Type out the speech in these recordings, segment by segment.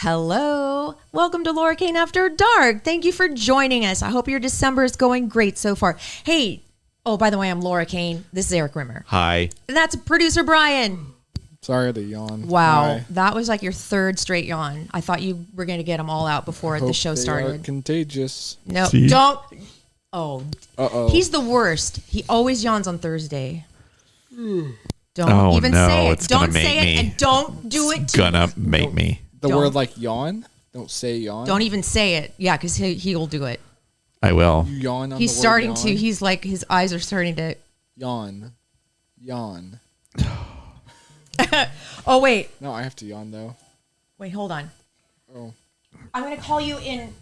Hello. Welcome to Laura Kane After Dark. Thank you for joining us. I hope your December is going great so far. Hey, oh, by the way, I'm Laura Kane. This is Erik Rimmer. Hi. And that's producer Brian. Sorry to yawn. Wow. Hi. That was like your third straight yawn. I thought you were going to get them all out before the show started. They are contagious. No, See? don't. Oh. Uh-oh. He's the worst. He always yawns on Thursday. Don't Oh, even no, say it. it's gonna Don't make say me. it and don't do it. Gonna make me. The Don't. word like yawn? Don't say yawn. Don't even say it. Yeah, because he'll do it. I will. You yawn on He's the word starting yawn? to. He's like, his eyes are starting to. Yawn. Yawn. Oh, wait. No, I have to yawn though. Wait, hold on. Oh. I'm going to call you in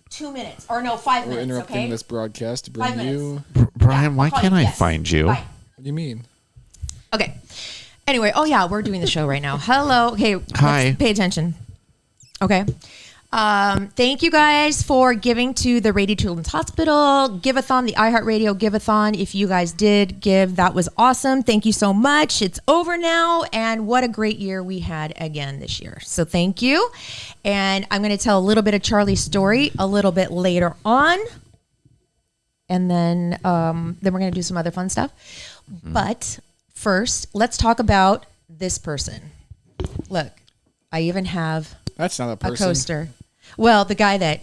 2 minutes. Or no, 5 We're minutes, interrupting okay? this broadcast to bring 5 minutes. you... Brian, why I'll call can't you. I Yes. find you? Bye. What do you mean? Okay. Anyway, oh yeah, we're doing the show right now. Hello. Okay. Hi. Let's pay attention. Okay. Thank you guys for giving to the Rady Children's Hospital Give-a-thon, the iHeartRadio Give-a-thon. If you guys did give, that was awesome. Thank you so much. It's over now, and what a great year we had again this year. So thank you. And I'm going to tell a little bit of Charlie's story a little bit later on, and then we're going to do some other fun stuff. But first, let's talk about this person. Look, I even have That's not a a person. coaster. Well, the guy that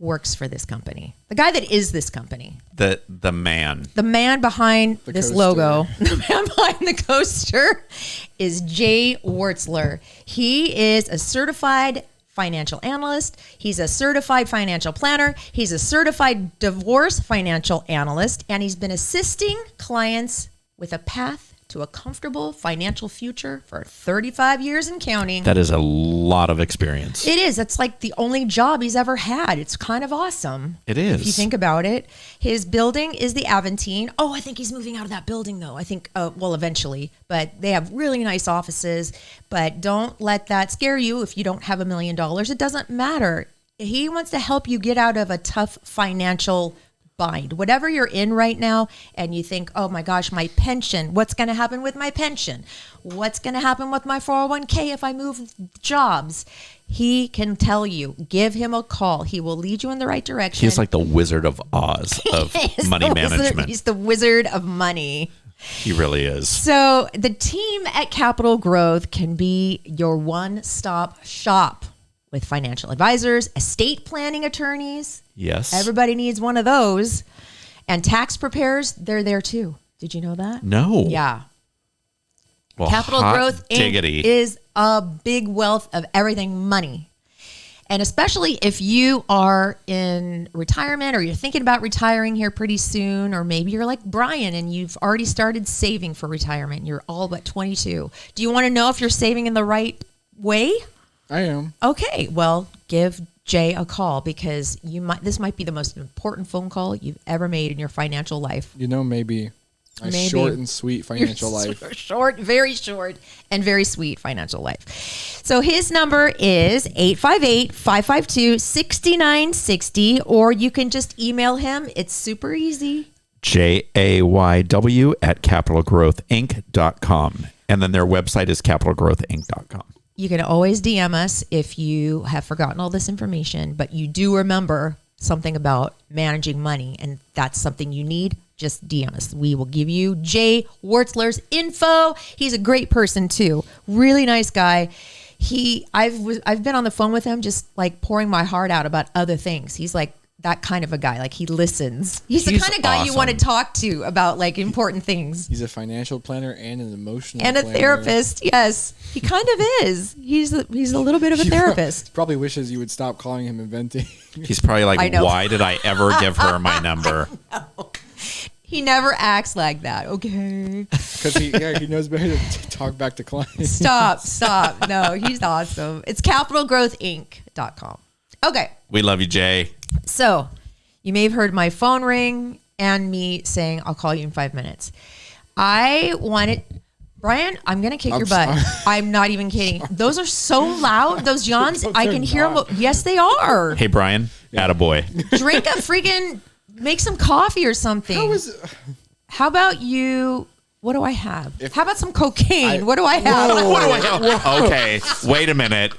works for this company, the guy that is this company, The man. the man behind The this coaster. logo, the man behind the coaster is Jay Wartzler. He is a certified financial analyst. He's a certified financial planner. He's a certified divorce financial analyst, and he's been assisting clients with a path to a comfortable financial future for 35 years and counting. That is a lot of experience. It is. It's like the only job he's ever had. It's kind of awesome. It is. If you think about it. His building is the Aventine. Oh, I think he's moving out of that building, though. I think, well, eventually. But they have really nice offices. But don't let that scare you if you don't have $1 million. It doesn't matter. He wants to help you get out of a tough financial bind. Whatever you're in right now, and you think, oh my gosh, my pension, what's going to happen with my pension? What's going to happen with my 401k if I move jobs? He can tell you. Give him a call. He will lead you in the right direction. He's like the Wizard of Oz of He's money the wizard. management. He's the wizard of money. He really is. So the team at Capital Growth can be your one-stop shop with financial advisors, estate planning attorneys. Yes. Everybody needs one of those. And tax preparers, they're there too. Did you know that? No. Yeah. Well, Capital hot Growth Inc. diggity. is a big wealth of everything money. And especially if you are in retirement or you're thinking about retiring here pretty soon, or maybe you're like Brian and you've already started saving for retirement. You're all but 22. Do you want to know if you're saving in the right way? I am. Okay, well, give Jay a call because this might be the most important phone call you've ever made in your financial life. You know, maybe a Maybe. short and sweet financial life. Short, very short, and very sweet financial life. So his number is 858-552-6960, or you can just email him. It's super easy. JAYW@capitalgrowthinc.com. And then their website is capitalgrowthinc.com. You can always DM us if you have forgotten all this information, but you do remember something about managing money, and that's something you need. Just DM us. We will give you Jay Wartzler's info. He's a great person too. Really nice guy. I've been on the phone with him just like pouring my heart out about other things. He's like that kind of a guy. Like he listens. He's the kind of guy you want to talk to about like important things. He's a financial planner and an emotional And a planner. therapist. Yes, he kind of is. He's a little bit of a therapist. Probably wishes you would stop calling him inventing. He's probably I like, know. why did I ever give her my number? He never acts like that. Okay. Because he knows better to talk back to clients. Stop. No, he's awesome. It's capitalgrowthinc.com. Okay. We love you, Jay. So you may have heard my phone ring and me saying, I'll call you in 5 minutes. I wanted, Brian, I'm going to kick your butt. sorry. I'm not even kidding. Those are so loud. Those yawns, No, I they're can hear not. them. Yes, they are. Hey, Brian. Attaboy. Drink a freaking, make some coffee or something. How about you What do I have? How about some cocaine? What do I have? What do I have? Okay, wait a minute.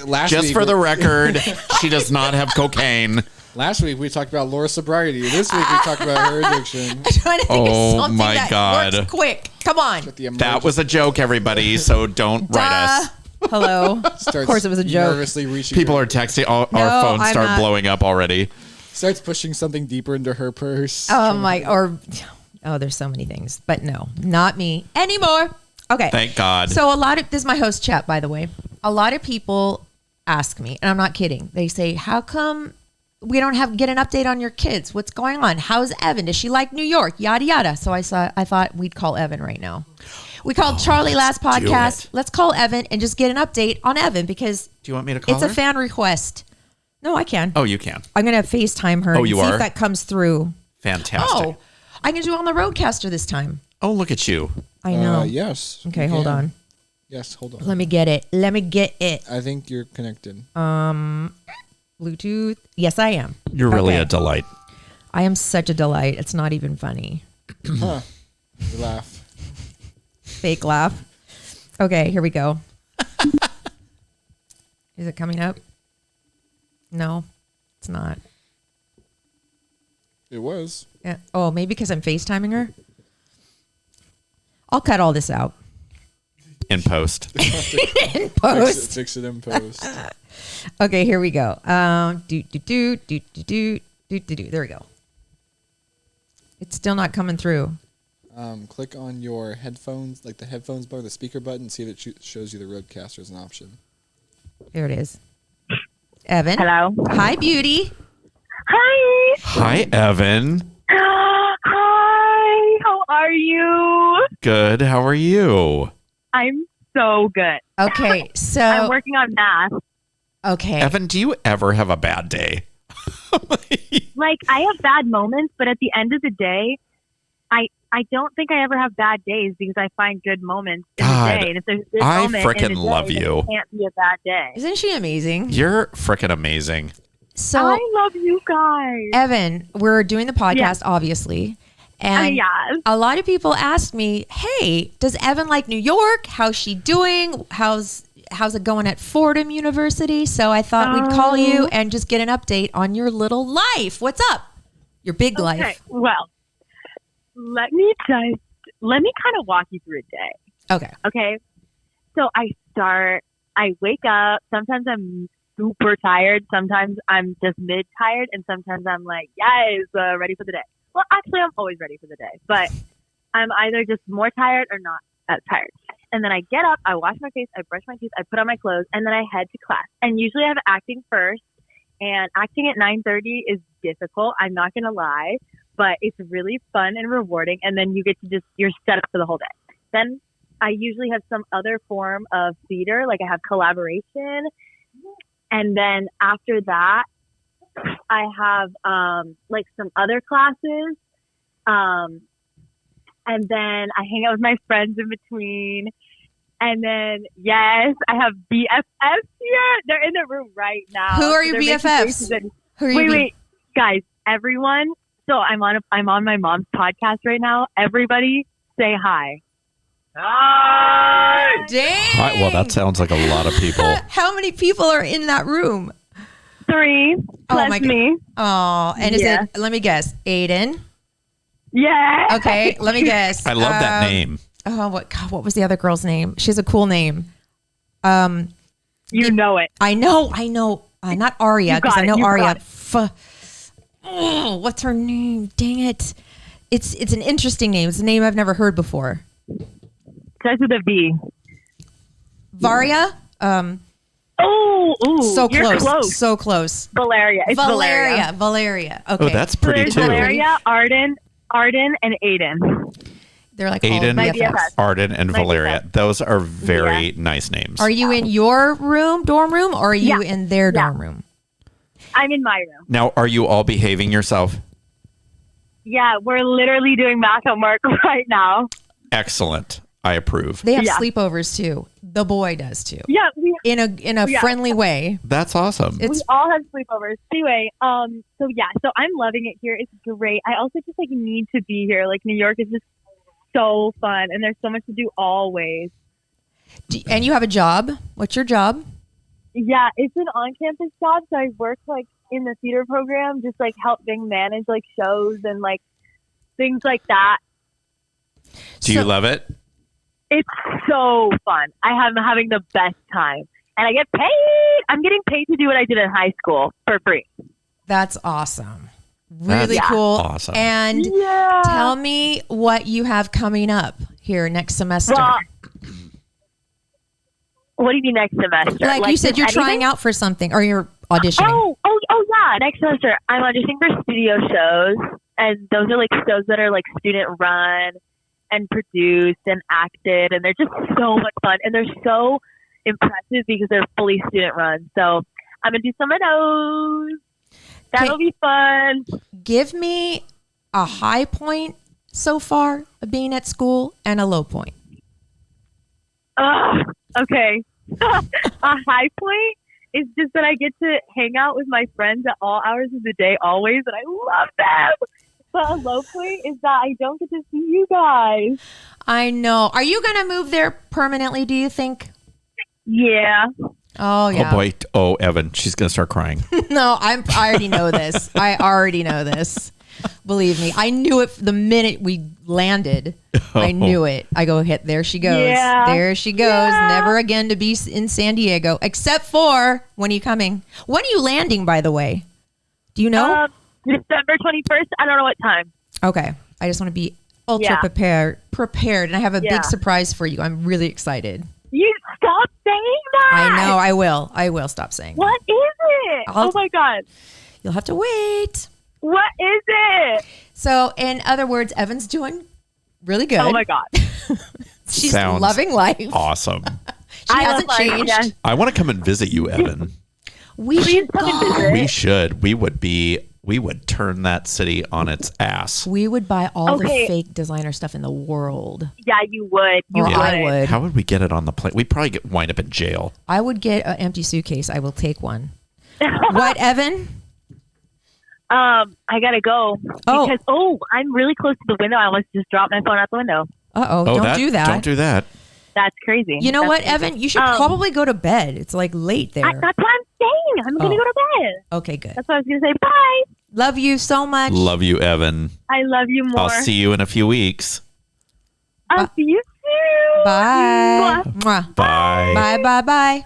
Last Just week for the record, she does not have cocaine. Last week we talked about Laura's sobriety. This week we talked about her addiction. I'm trying to think of something my that God. works quick. Come on. That was a joke, everybody, so don't write us. Hello. Of course it was a joke. Nervously reaching. People are texting. Our phones I'm start not. blowing up already. Starts pushing something deeper into her purse. There's so many things, but no, not me anymore. Okay. Thank God. So this is my host chat, by the way. A lot of people ask me, and I'm not kidding. They say, how come we don't get an update on your kids? What's going on? How's Evan? Does she like New York? Yada, yada. So I thought we'd call Evan right now. We called Charlie last podcast. Let's call Evan and just get an update on Evan because do you want me to call it's her? a fan request. No, I can. Oh, you can. I'm going to FaceTime her and see are? if that comes through. Fantastic. Oh, I can do it on the Roadcaster this time. Oh, look at you. I know. Yes. Okay, hold on. Yes, hold on. Let me get it. I think you're connected. Bluetooth. Yes, I am. You're really a delight. I am such a delight. It's not even funny. Huh. You laugh. Fake laugh. Okay, here we go. Is it coming up? No, it's not. It was. Yeah. Oh, maybe because I'm FaceTiming her. I'll cut all this out. In post. In post. Fix it in post. Okay, here we go. There we go. It's still not coming through. Click on your headphones, like the headphones bar, the speaker button, see if it shows you the Roadcaster as an option. There it is. Evan. Hello. Hi, beauty. Hi. Hi, Evan. Hi. How are you? Good. How are you? I'm so good. Okay, so I'm working on math. Okay. Evan, do you ever have a bad day? Like, I have bad moments, but at the end of the day, I don't think I ever have bad days because I find good moments in God, the day. And if there's a good I moment in frickin' the day, love then you. it can't be a bad day. Isn't she amazing? You're freaking amazing. So I love you guys. Evan, we're doing the podcast, obviously. And yes. a lot of people ask me, hey, does Evan like New York? How's she doing? How's it going at Fordham University? So I thought we'd call you and just get an update on your little life. What's up? Your big Okay, life. well, let me kind of walk you through a day. Okay. Okay. So I wake up. Sometimes I'm super tired. Sometimes I'm just mid-tired. And sometimes I'm like, yes, ready for the day. Well, actually, I'm always ready for the day. But I'm either just more tired or not as tired. And then I get up, I wash my face, I brush my teeth, I put on my clothes, and then I head to class. And usually I have acting first. And acting at 9:30 is difficult. I'm not going to lie. But it's really fun and rewarding. And then you get to you're set up for the whole day. Then I usually have some other form of theater, like I have collaboration. And then after that, I have like some other classes. And then I hang out with my friends in between. And then, yes, I have BFFs here. They're in the room right now. Who are your BFFs? Wait, guys, everyone. So I'm on my mom's podcast right now. Everybody say hi. Hi! Dang. Well, that sounds like a lot of people. How many people are in that room? 3 plus my God. me. Oh, and is Yeah. it, let me guess, Aiden? Yeah. Okay, let me guess. I love that name. Oh, what was the other girl's name? She has a cool name. You know it. I know. Not Aria, You because got I it, know you Aria. got it. What's her name? Dang it. It's an interesting name. It's a name I've never heard before. Starts with a V. Varia? Ooh, So you're close. So close. Valeria. It's Valeria. Valeria. Okay. Oh, that's So pretty there's too. Valeria, Arden, and Aiden. They're like Aiden, all My BFFs. BFFs. Arden, and My Valeria. BFF. Those are very nice names. Are you in your dorm room, or are you Yeah. in their Yeah. dorm room? I'm in my room. Now, are you all behaving yourself? Yeah, we're literally doing math homework right now. Excellent. I approve. They have Yeah. sleepovers too. The boy does too. Yeah, In a Yeah. friendly way. That's awesome. It's we all have sleepovers. Anyway, so I'm loving it here. It's great. I also just like need to be here. Like New York is just so fun, and there's so much to do always. And you have a job. What's your job? Yeah, it's an on-campus job, so I work like in the theater program, just like helping manage like shows and like things like that. Do you love it? It's so fun. I'm having the best time, and I get paid. I'm getting paid to do what I did in high school for free. That's awesome. Really That's cool. awesome. And tell me what you have coming up here next semester. Well, what do you mean next semester? Like you said, you're anything? trying out for something, or you're auditioning. Oh, yeah. Next semester, I'm auditioning for studio shows, and those are like shows that are like student run and produced and acted, and they're just so much fun, and they're so impressive because they're fully student run. So I'm gonna do some of those. That'll be fun. Give me a high point so far of being at school and a low point. Okay. A high point is just that I get to hang out with my friends at all hours of the day, always, and I love them. But a low point is that I don't get to see you guys. I know. Are you going to move there permanently, do you think? Yeah. Oh, yeah. Oh, boy. Oh, Evan, she's going to start crying. No, I already know this. I already know this. Believe me. I knew it the minute we landed. I knew it. I go, hit. There she goes. Yeah. There she goes. Yeah. Never again to be in San Diego, except for when are you coming? When are you landing, by the way? Do you know? December 21st. I don't know what time. Okay. I just want to be ultra prepared. And I have a big surprise for you. I'm really excited. You stop saying that. I know. I will. I will stop saying that. What is it? Oh my God. You'll have to wait. What is it? So, in other words, Evan's doing really good. Oh my God. She's Sounds loving life. Awesome. She hasn't changed. Yes. I want to come and visit you, Evan. We should come and go. visit. We should. We would turn that city on its ass. We would buy all the Okay. fake designer stuff in the world. Yeah, you would. You Or would. I would. How would we get it on the plane? We'd probably wind up in jail. I would get an empty suitcase. I will take one. What, Evan? I gotta go because I'm really close to the window. I almost just dropped my phone out the window. Uh-oh. Don't do that. Don't do that. That's crazy. You know That's what, crazy. Evan? You should probably go to bed. It's like late there. That's what I'm saying. I'm gonna go to bed. Okay, good. That's what I was gonna say. Bye. Love you so much. Love you, Evan. I love you more. I'll see you in a few weeks. I'll see you soon. Bye. Mwah. Mwah. Bye. Bye. Bye.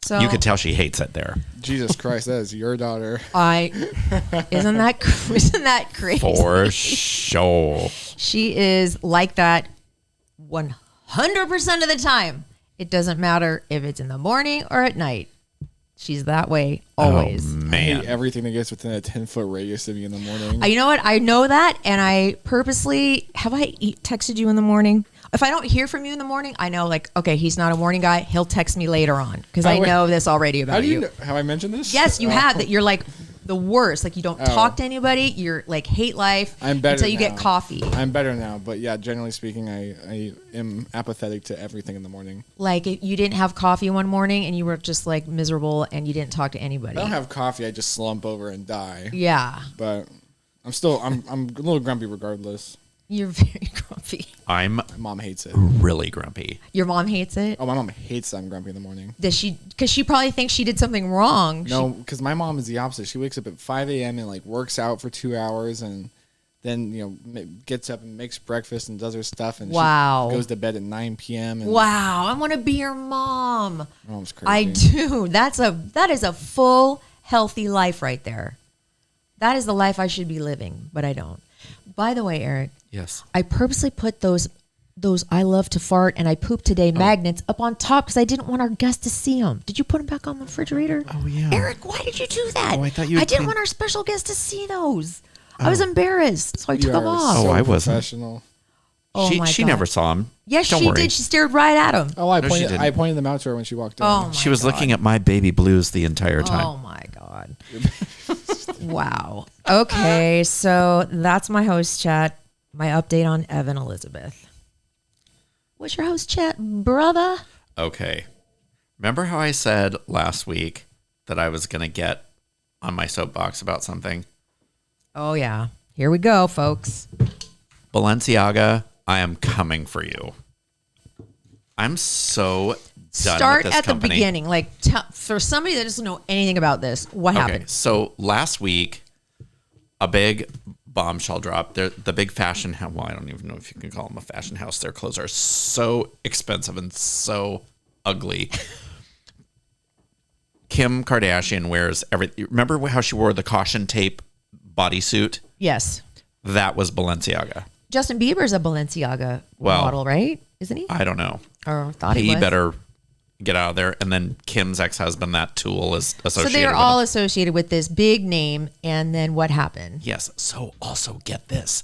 So You can tell she hates it there. Jesus Christ, that is your daughter. isn't that crazy? For sure. She is like that 100% of the time. It doesn't matter if it's in the morning or at night. She's that way always. Oh, I man. hate everything that gets within a 10-foot radius of me in the morning. You know what? I know that, and I purposely texted you in the morning. If I don't hear from you in the morning, I know, like, okay, he's not a morning guy. He'll text me later on because I know this already about How do you. know? Have I mentioned this? Yes, you have. That you're like the worst. Like you don't talk to anybody. You're like hate life I'm better until you now. get coffee. I'm better now, but yeah, generally speaking, I am apathetic to everything in the morning. Like if you didn't have coffee one morning and you were just like miserable and you didn't talk to anybody. I don't have coffee. I just slump over and die. Yeah, But I'm a little grumpy regardless. you're very grumpy. I'm My mom hates it. really grumpy. Your mom hates it. Oh, my mom hates that I'm grumpy in the morning. Does she? Because she probably thinks she did something wrong. No, because my mom is the opposite. She wakes up at 5 a.m. and like works out for 2 hours and then gets up and makes breakfast and does her stuff and Wow. she goes to bed at 9 p.m. and Wow, I want to be your mom. my mom's crazy. I do. That is a full healthy life right there. That is the life I should be living, but I don't. By the way, Eric, Yes. I purposely put those I love to fart and I poop today magnets up on top because I didn't want our guests to see them. Did you put them back on the refrigerator? Oh, yeah. Eric, why did you do that? Oh, I thought you I had didn't cleaned- want our special guests to see those. I was embarrassed, so I took You them are off. so Oh, I wasn't. professional. Oh my she God. never saw him. Yes, Don't she worry. did. She stared right at him. Oh, I No, she didn't. pointed them out to her when she walked in. Oh my She was God. looking at my baby blues the entire time. Oh my God. Wow. Okay, so that's my host chat. My update on Evan Elizabeth. What's your host chat, brother? Okay. Remember how I said last week that I was going to get on my soapbox about something? Oh yeah. Here we go, folks. Balenciaga, I am coming for you. I'm so done Start with this at company. the beginning. Like, for somebody that doesn't know anything about this, what happened? So last week, a big bombshell dropped. The big fashion house. Well, I don't even know if you can call them a fashion house. Their clothes are so expensive and so ugly. Kim Kardashian wears everything. Remember how she wore the caution tape bodysuit? Yes. That was Balenciaga. Justin Bieber's a Balenciaga model, right? Isn't he? I don't know. Or thought he was. Better get out of there. And then Kim's ex-husband, that tool, is associated. So they are with all him. associated with this big name. And then what happened? Yes. So also get this.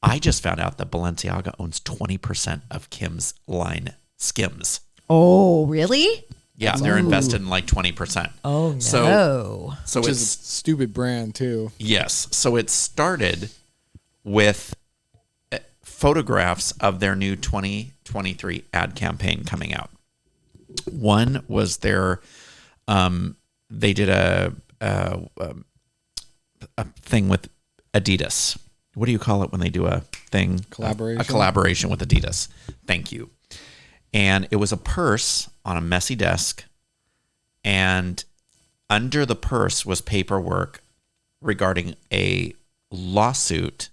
I just found out that Balenciaga owns 20% of Kim's line, Skims. Oh, really? Yeah, they're invested in like 20%. Oh, no. So Which it's is a stupid brand too. yes. So it started with photographs of their new 2023 ad campaign coming out. One was their they did a thing with Adidas. What do you call it when they do a thing? Collaboration? A collaboration with Adidas. Thank you. And it was a purse on a messy desk, and under the purse was paperwork regarding a lawsuit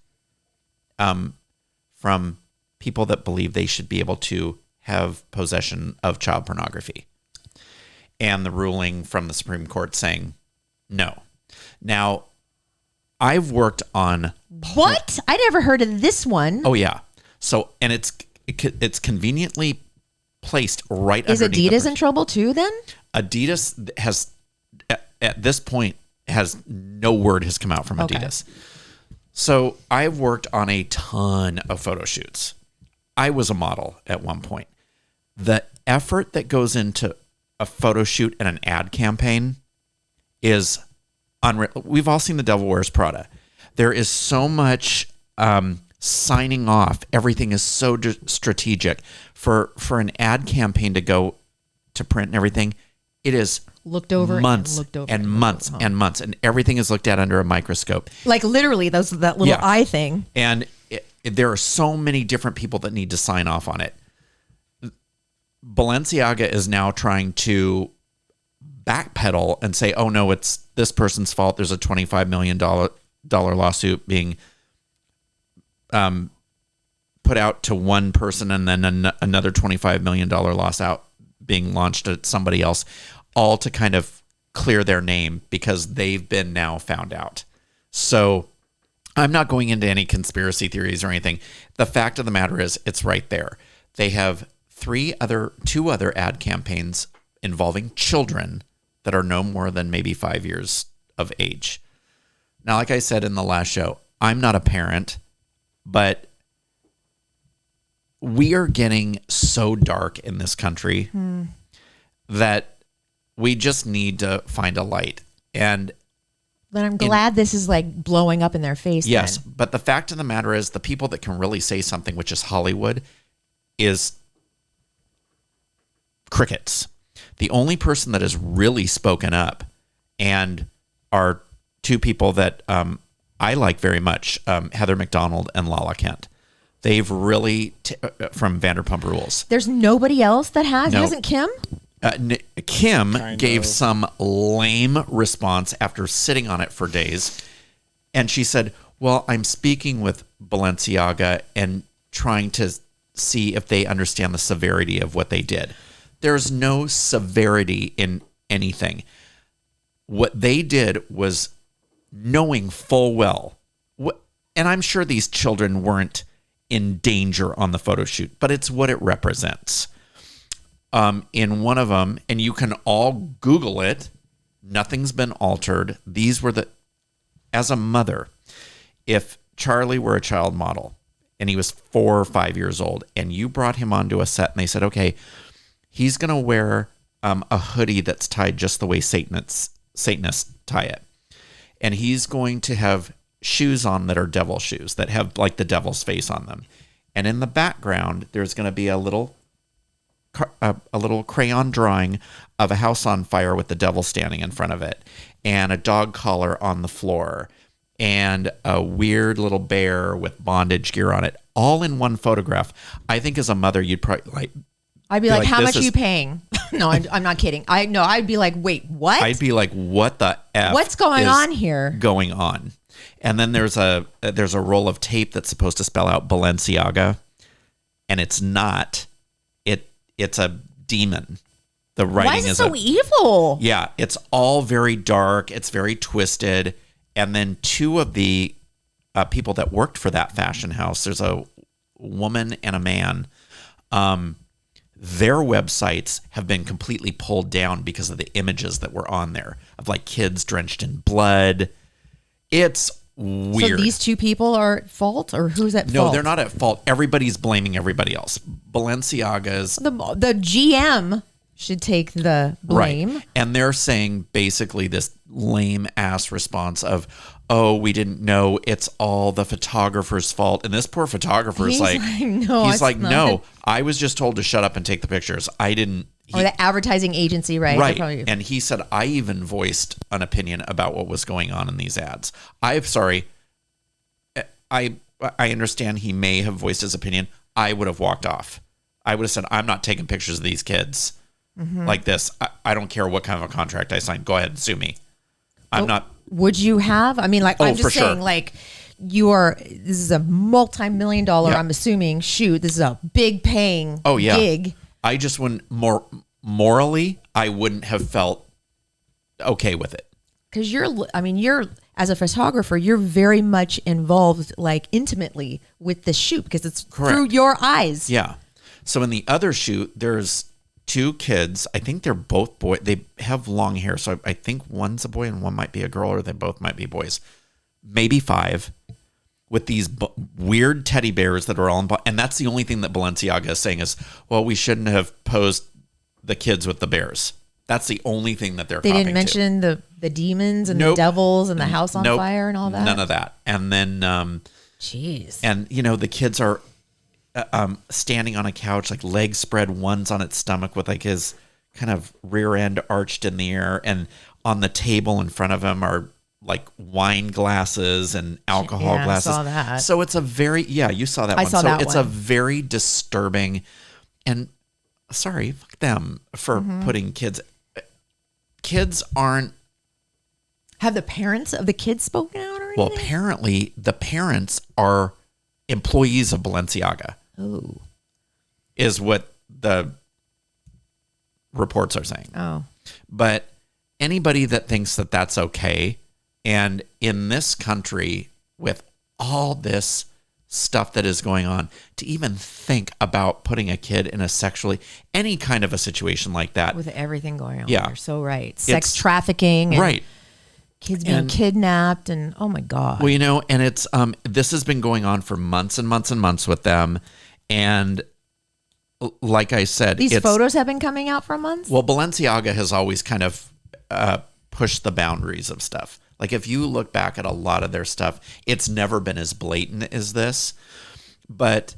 from people that believe they should be able to have possession of child pornography. And the ruling from the Supreme Court saying no. Now, I've worked on... What? I never heard of this one. Oh, yeah. So, and it's conveniently placed right Is underneath the Adidas in trouble too then? Adidas has, at this point, no word has come out from Okay. Adidas. So I've worked on a ton of photo shoots. I was a model at one point. The effort that goes into a photo shoot and an ad campaign is unreal. We've all seen The Devil Wears Prada. There is so much signing off. Everything is so strategic. For an ad campaign to go to print and everything, it is Looked over months and looked over and and months looked over. and months, and everything is looked at under a microscope. Like literally that little Yeah. eye thing. And there are so many different people that need to sign off on it. Balenciaga is now trying to backpedal and say, oh no, it's this person's fault. There's a $25 million lawsuit being put out to one person, and then another $25 million lawsuit being launched at somebody else, all to kind of clear their name because they've been now found out. So I'm not going into any conspiracy theories or anything. The fact of the matter is it's right there. They have two other ad campaigns involving children that are no more than maybe 5 years of age. Now, like I said in the last show, I'm not a parent, but we are getting so dark in this country that we just need to find a light. And But I'm glad this is like blowing up in their face. yes, then. but the fact of the matter is the people that can really say something, which is Hollywood, is crickets. The only person that has really spoken up and are two people that I like very much, Heather McDonald and Lala Kent. They've really, from Vanderpump Rules. There's nobody else that No. hasn't Kim? Kim Kind gave of. some lame response after sitting on it for days. And she said, well, I'm speaking with Balenciaga and trying to see if they understand the severity of what they did. There's no severity in anything. What they did was knowing full well, and I'm sure these children weren't in danger on the photo shoot, but it's what it represents. In one of them, and you can all Google it, nothing's been altered. These were as a mother, if Charlie were a child model and he was 4 or 5 years old and you brought him onto a set and they said, okay, he's going to wear a hoodie that's tied just the way Satanists tie it. And he's going to have shoes on that are devil shoes that have like the devil's face on them. And in the background, there's going to be a little crayon drawing of a house on fire with the devil standing in front of it and a dog collar on the floor and a weird little bear with bondage gear on it, all in one photograph. I think as a mother, you'd probably like. I'd be like, how this much are you paying? No, I'm not kidding. I'd be like, wait, what? I'd be like, what the F? What's going is on here? Going on. And then there's a roll of tape that's supposed to spell out Balenciaga, and it's not. It's a demon. The writing Why is it so evil? Yeah, it's all very dark. It's very twisted. And then two of the people that worked for that fashion house, there's a woman and a man. Their websites have been completely pulled down because of the images that were on there of like kids drenched in blood. It's weird. So these two people are at fault, or who's at fault? No, they're not at fault. Everybody's blaming everybody else. Balenciaga's the GM should take the blame. Right. And they're saying basically this lame ass response of, oh, we didn't know, it's all the photographer's fault. And this poor photographer is like, no, I was just told to shut up and take the pictures. I didn't. Or the advertising agency, right? Right. And he said, I even voiced an opinion about what was going on in these ads. I understand he may have voiced his opinion. I would have walked off. I would have said, I'm not taking pictures of these kids like this. I don't care what kind of a contract I signed. Go ahead and sue me. I'm not. Would you have? I mean, like, I'm just saying, sure. like, this is a multi-million-dollar, I'm assuming, shoot. This is a big paying gig. I just wouldn't, morally, I wouldn't have felt okay with it. Because you're, as a photographer, you're very much involved, like, intimately with the shoot because it's through your eyes. Yeah. So in the other shoot, there's two kids. I think they're both boys. They have long hair. So I think one's a boy and one might be a girl, or they both might be boys. Maybe 5. With these weird teddy bears that are all in, and that's the only thing that Balenciaga is saying is, well, we shouldn't have posed the kids with the bears. That's the only thing that they didn't mention the demons and the devils and the house on fire and all that. None of that. And then, jeez. And the kids are standing on a couch, like legs spread. One's on its stomach with like his kind of rear end arched in the air, and on the table in front of him are like wine glasses and alcohol glasses. I saw that. So it's a very, you saw that one. It's a very disturbing, and sorry, fuck them for putting kids aren't. Have the parents of the kids spoken out or anything? Well, apparently the parents are employees of Balenciaga. Oh. Is what the reports are saying. Oh. But anybody that thinks that that's okay, and in this country, with all this stuff that is going on, to even think about putting a kid in any kind of a situation like that. With everything going on. Yeah. You're so right. Sex trafficking. And right. Kids being kidnapped and, oh my God. Well, and it's, this has been going on for months and months and months with them. And like I said, these photos have been coming out for months? Well, Balenciaga has always kind of pushed the boundaries of stuff. Like if you look back at a lot of their stuff, it's never been as blatant as this. But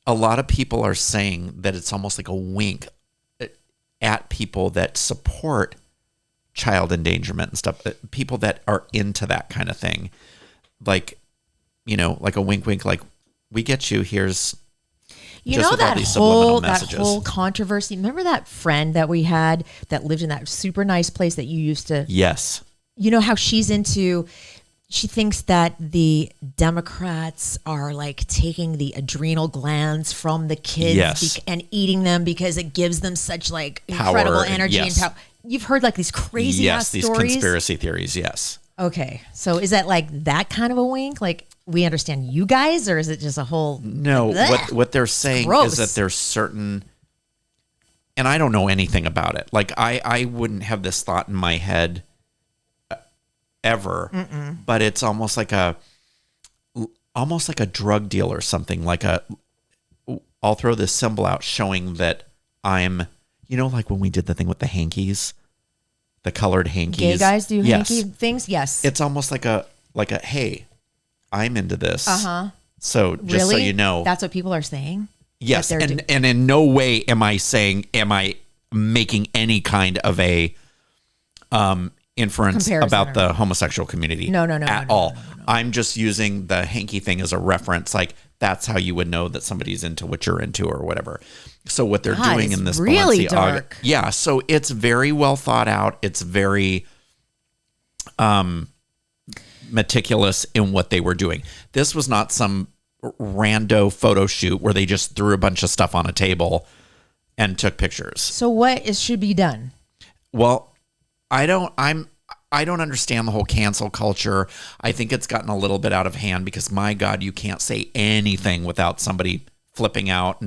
a lot of people are saying that it's almost like a wink at people that support child endangerment and stuff. People that are into that kind of thing. Like, like a wink, wink, like, we get you, here's... that whole controversy. Remember that friend that we had that lived in that super nice place that you used to... Yes. You know how she thinks that the Democrats are like taking the adrenal glands from the kids and eating them because it gives them such like incredible energy and power. You've heard like these crazy ass stories. Yes, these conspiracy theories, yes. Okay. So is that like that kind of a wink? Like we understand you guys, or is it just a whole... No, what they're saying is that there's certain... And I don't know anything about it. Like I wouldn't have this thought in my head ever, but it's almost like a drug deal or something. Like I'll throw this symbol out showing that I'm, like when we did the thing with the hankies, the colored hankies. Gay guys do hanky things. Yes, it's almost like a hey, I'm into this. So just really? So you know, that's what people are saying. Yes, and in no way am I making any kind of a inference Comparison about or- the homosexual community. No, at all. I'm just using the hanky thing as a reference. Like that's how you would know that somebody's into what you're into or whatever. So what they're God, doing it's in this really Balenciaga, dark. yeah. So it's very well thought out. It's very meticulous in what they were doing. This was not some rando photo shoot where they just threw a bunch of stuff on a table and took pictures. So what should be done? Well, I don't understand the whole cancel culture. I think it's gotten a little bit out of hand because my God, you can't say anything without somebody flipping out.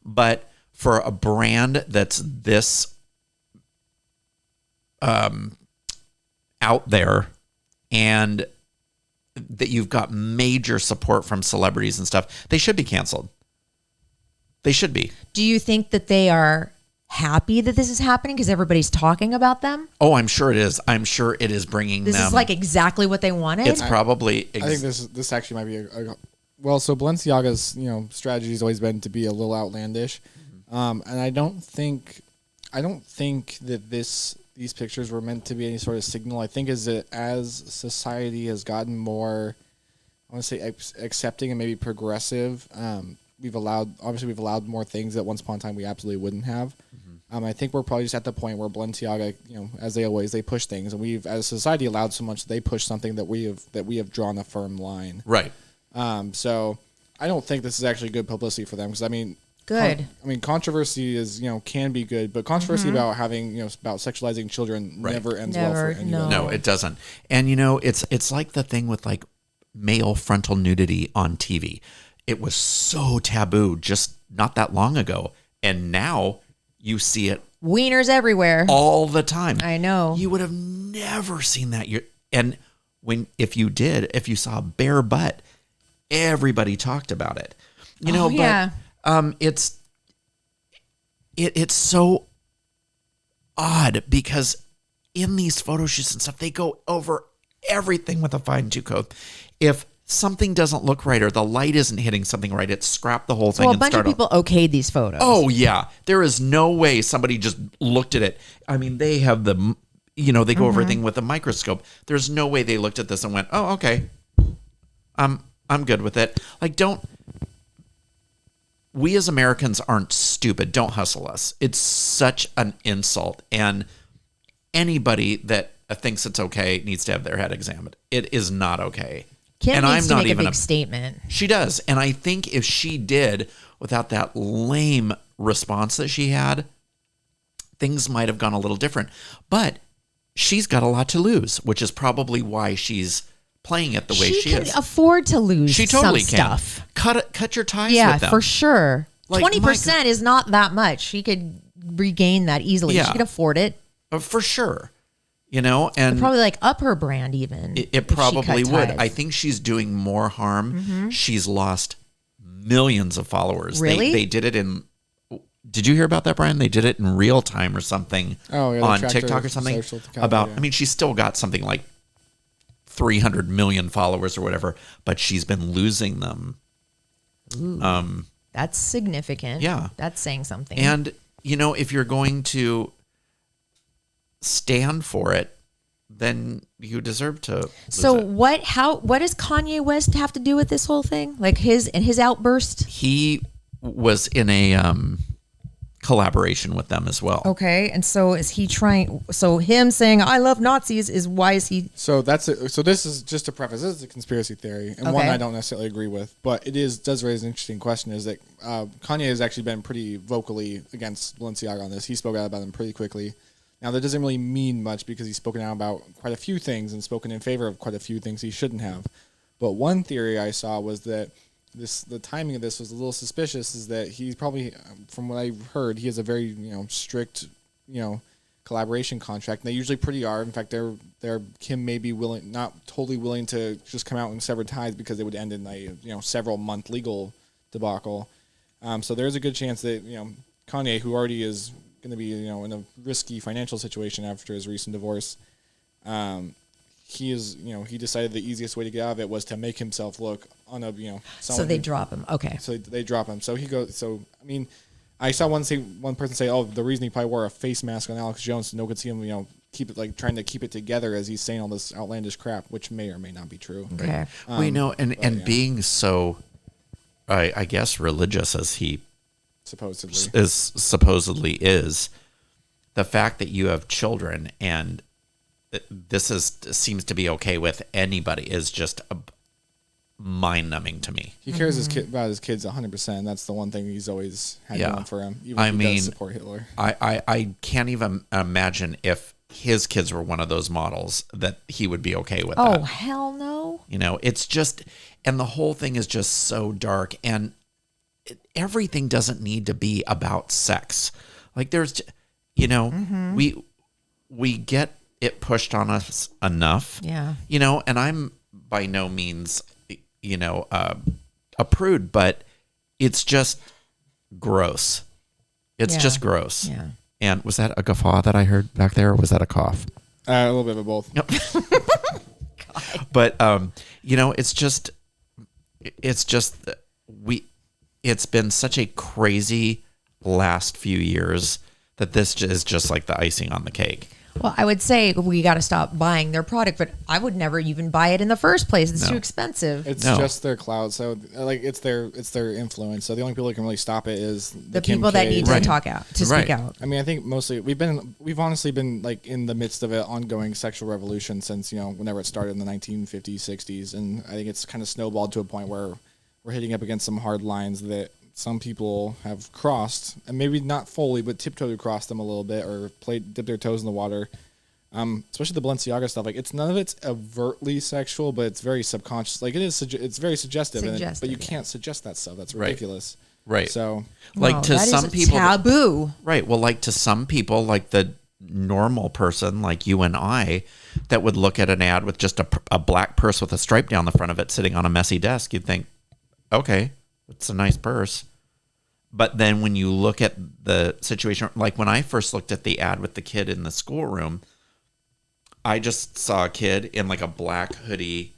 But for a brand that's this out there and that you've got major support from celebrities and stuff, they should be canceled. They should be. Do you think that they are happy that this is happening because everybody's talking about them? Oh, I'm sure it is. I'm sure it is bringing This them. is like exactly what they wanted. It's probably. I think this actually might be well. So Balenciaga's strategy has always been to be a little outlandish, and I don't think that these pictures were meant to be any sort of signal. I think as society has gotten more, I want to say accepting and maybe progressive. We've allowed more things that once upon a time we absolutely wouldn't have. I think we're probably just at the point where Balenciaga, as they push things, and we've as a society allowed so much they push something that we have drawn a firm line. Right. So I don't think this is actually good publicity for them because Good. Controversy is can be good, but controversy about having about sexualizing children never ends well for anybody. No, it doesn't. And it's like the thing with like male frontal nudity on TV. It was so taboo just not that long ago, and now you see it Wieners everywhere. all the time. I know. You would have never seen that. If you saw a bare butt, everybody talked about it. Yeah. It's so odd because in these photo shoots and stuff, they go over everything with a fine-tooth comb. If something doesn't look right or the light isn't hitting something right, it's scrap the whole thing. Well, a bunch of people okayed these photos. Oh yeah, there is no way somebody just looked at it. I mean, they have they go over everything with a microscope. There's no way they looked at this and went, "Oh, okay, I'm good with it." Like, we as Americans aren't stupid. Don't hustle us. It's such an insult, and anybody that thinks it's okay needs to have their head examined. It is not okay. Kim and needs I'm to not make even a big statement. She does. And I think if she did, without that lame response that she had, things might have gone a little different. But she's got a lot to lose, which is probably why she's playing it the way she can is. afford to lose She totally some can. stuff. Cut your ties Yeah, with them. for sure. Like, 20% is not that much. She could regain that easily. Yeah. She could afford it. For sure. And Probably like up her brand even. it if she probably cut would. ties. I think she's doing more harm. She's lost millions of followers. Really? They did it in. Did you hear about that, Brian? They did it in real time or something on TikTok or something about. I mean, she's still got something like 300 million followers or whatever, but she's been losing them. Ooh, that's significant. Yeah. That's saying something. And if you're going to stand for it, then you deserve to lose so it. what does Kanye West have to do with this whole thing? Like his outburst? He was in a collaboration with them as well. Okay. And so is he trying, so him saying, I love Nazis why is he? So so this is just to preface, this is a conspiracy theory and one I don't necessarily agree with, but does raise an interesting question is that Kanye has actually been pretty vocally against Balenciaga on this. He spoke out about them pretty quickly. Now, that doesn't really mean much because he's spoken out about quite a few things and spoken in favor of quite a few things he shouldn't have. But one theory I saw was that the timing of this was a little suspicious, is that he probably, from what I heard, he has a very strict collaboration contract. And they usually pretty are. In fact, Kim may be not totally willing to just come out and sever ties because it would end in a several month legal debacle. So there's a good chance that Kanye, who already is going to be in a risky financial situation after his recent divorce, he decided the easiest way to get out of it was to make himself look on a So they drop him. Okay. So they drop him. So he goes. So I mean, I saw one person say, "Oh, the reason he probably wore a face mask on Alex Jones, so no one could see him, keep it trying to keep it together as he's saying all this outlandish crap, which may or may not be true. Okay. We know, and being so, I guess, religious as he supposedly is, the fact that you have children and seems to be okay with anybody is just mind-numbing to me. He cares about his kids 100%. That's the one thing he's always had going for him. Even if he does support Hitler. I can't even imagine if his kids were one of those models that he would be okay with that. Oh, hell no. It's just, and the whole thing is just so dark, and everything doesn't need to be about sex. Like there's, we get it pushed on us enough. Yeah. And I'm by no means, a prude, but it's just gross. It's just gross. Yeah. And was that a guffaw that I heard back there, or was that a cough? A little bit of both. Yep. But it's been such a crazy last few years that this is just like the icing on the cake. Well, I would say we got to stop buying their product, but I would never even buy it in the first place. It's too expensive. It's just their clout. So it's their influence. So the only people that can really stop it is the people that need to speak out. I mean, I think mostly we've honestly been like in the midst of an ongoing sexual revolution since, whenever it started in the 1950s, 60s. And I think it's kind of snowballed to a point where we're hitting up against some hard lines that some people have crossed, and maybe not fully, but tiptoed across them a little bit, or dipped their toes in the water. Especially the Balenciaga stuff. Like none of it's overtly sexual, but it's very subconscious. Like it's very suggestive, but you can't suggest that stuff. That's ridiculous. Right. So, to some people, taboo. Right. Well, like to some people, like the normal person, like you and I, that would look at an ad with just a black purse with a stripe down the front of it, sitting on a messy desk, you'd think, okay, it's a nice purse. But then when you look at the situation, like when I first looked at the ad with the kid in the schoolroom, I just saw a kid in like a black hoodie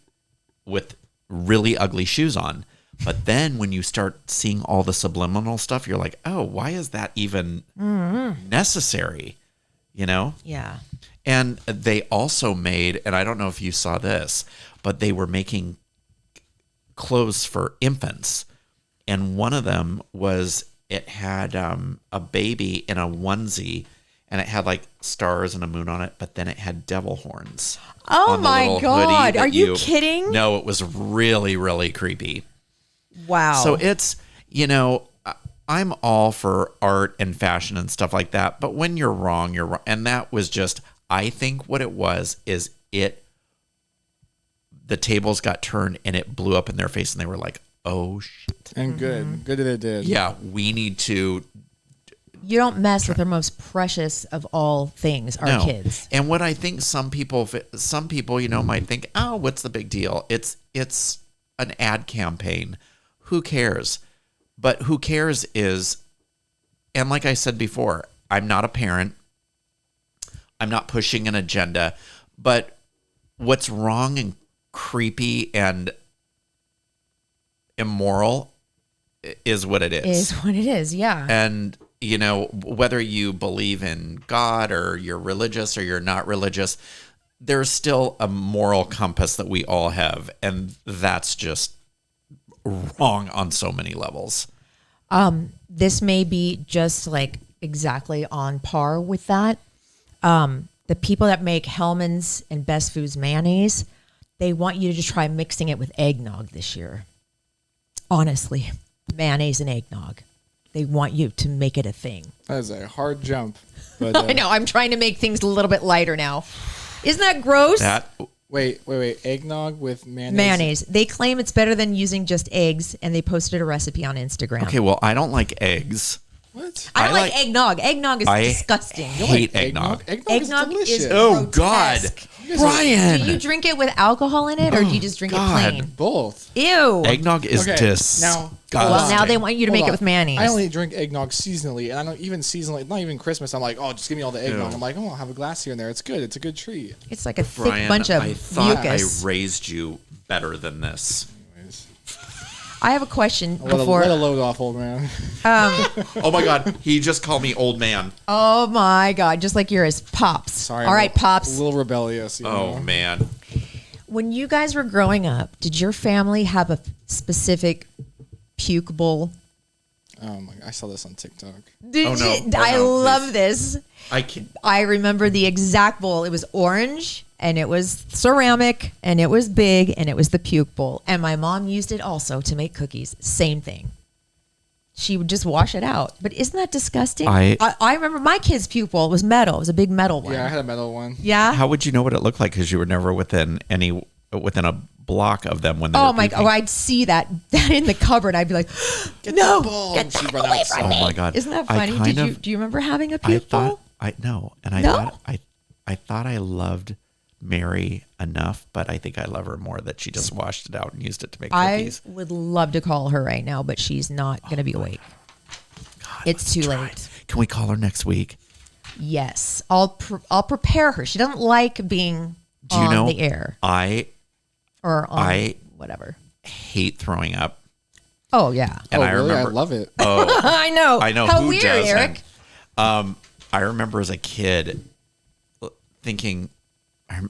with really ugly shoes on. But then when you start seeing all the subliminal stuff, you're like, oh, why is that even necessary? Yeah. And they also made, and I don't know if you saw this, but they were making clothes for infants. And one of them it had a baby in a onesie, and it had like stars and a moon on it, but then it had devil horns. Oh my God. Are you kidding? No, it was really, really creepy. Wow. So it's, I'm all for art and fashion and stuff like that, but when you're wrong, you're wrong. And that was just, I think what it was is the tables got turned and it blew up in their face, and they were like, oh shit. And good that it did. Yeah, we need to. You don't mess with the most precious of all things, our kids. And what I think some people, might think, oh, what's the big deal? It's an ad campaign. Who cares? But who cares is, and like I said before, I'm not a parent. I'm not pushing an agenda. But what's wrong and creepy and immoral is what it is. Is what it is, yeah. And, whether you believe in God or you're religious or you're not religious, there's still a moral compass that we all have. And that's just wrong on so many levels. This may be just like exactly on par with that. The people that make Hellmann's and Best Foods mayonnaise, they want you to try mixing it with eggnog this year. Honestly, mayonnaise and eggnog. They want you to make it a thing. That is a hard jump. But, I know. I'm trying to make things a little bit lighter now. Isn't that gross? Wait. Eggnog with mayonnaise? Mayonnaise. They claim it's better than using just eggs, and they posted a recipe on Instagram. Okay, well, I don't like eggs. What? I don't like eggnog. Eggnog is disgusting. I hate eggnog. Eggnog is delicious. Oh, God. Brian. Do you drink it with alcohol in it, or do you just drink it plain? Both. Ew. Eggnog is disgusting. Now they want you to make it with mayonnaise. I only drink eggnog seasonally, and I don't even seasonally, not even Christmas. I'm like, oh, just give me all the eggnog. I'm like, oh, I'll have a glass here and there. It's good. It's a good treat. It's like a thick Brian, bunch of I thought mucus. I raised you better than this. Anyways. I have a question Let before. a load off, old man. Oh my God, he just called me old man. Oh my God, just like yours, Pops. Sorry. All right, Pops. A little rebellious. Oh man. When you guys were growing up, did your family have a specific puke bowl? Oh my! I saw this on TikTok. Did Oh, no. you? Oh, I no, love please. this. I can. I remember the exact bowl. It was orange and it was ceramic and it was big and it was the puke bowl. And my mom used it also to make cookies. Same thing. She would just wash it out. But isn't that disgusting? I remember my kid's puke bowl. It was metal. It was a big metal one. Yeah, I had a metal one. Yeah. How would you know what it looked like? Because you were never within a block of them when they were Oh my puking. God! I'd see that in the cupboard. I'd be like, "No, the bowl." get And she'd that run away outside. from me!" Oh my God! Isn't that I funny? kind Do you remember having a I puke bowl? thought I no, and I No? thought I thought I loved Mary enough, but I think I love her more that she just washed it out and used it to make I cookies. would love to call her right now, but she's not going to be awake. God, It's let's too try. late. Can we call her next week? Yes, I'll prepare her. She doesn't like being Do you on know the air I or on I- whatever. hate throwing up, Oh yeah, and Oh, I really? remember. I love it. Oh, I know. I know How who weird, doesn't. Eric. I remember as a kid thinking,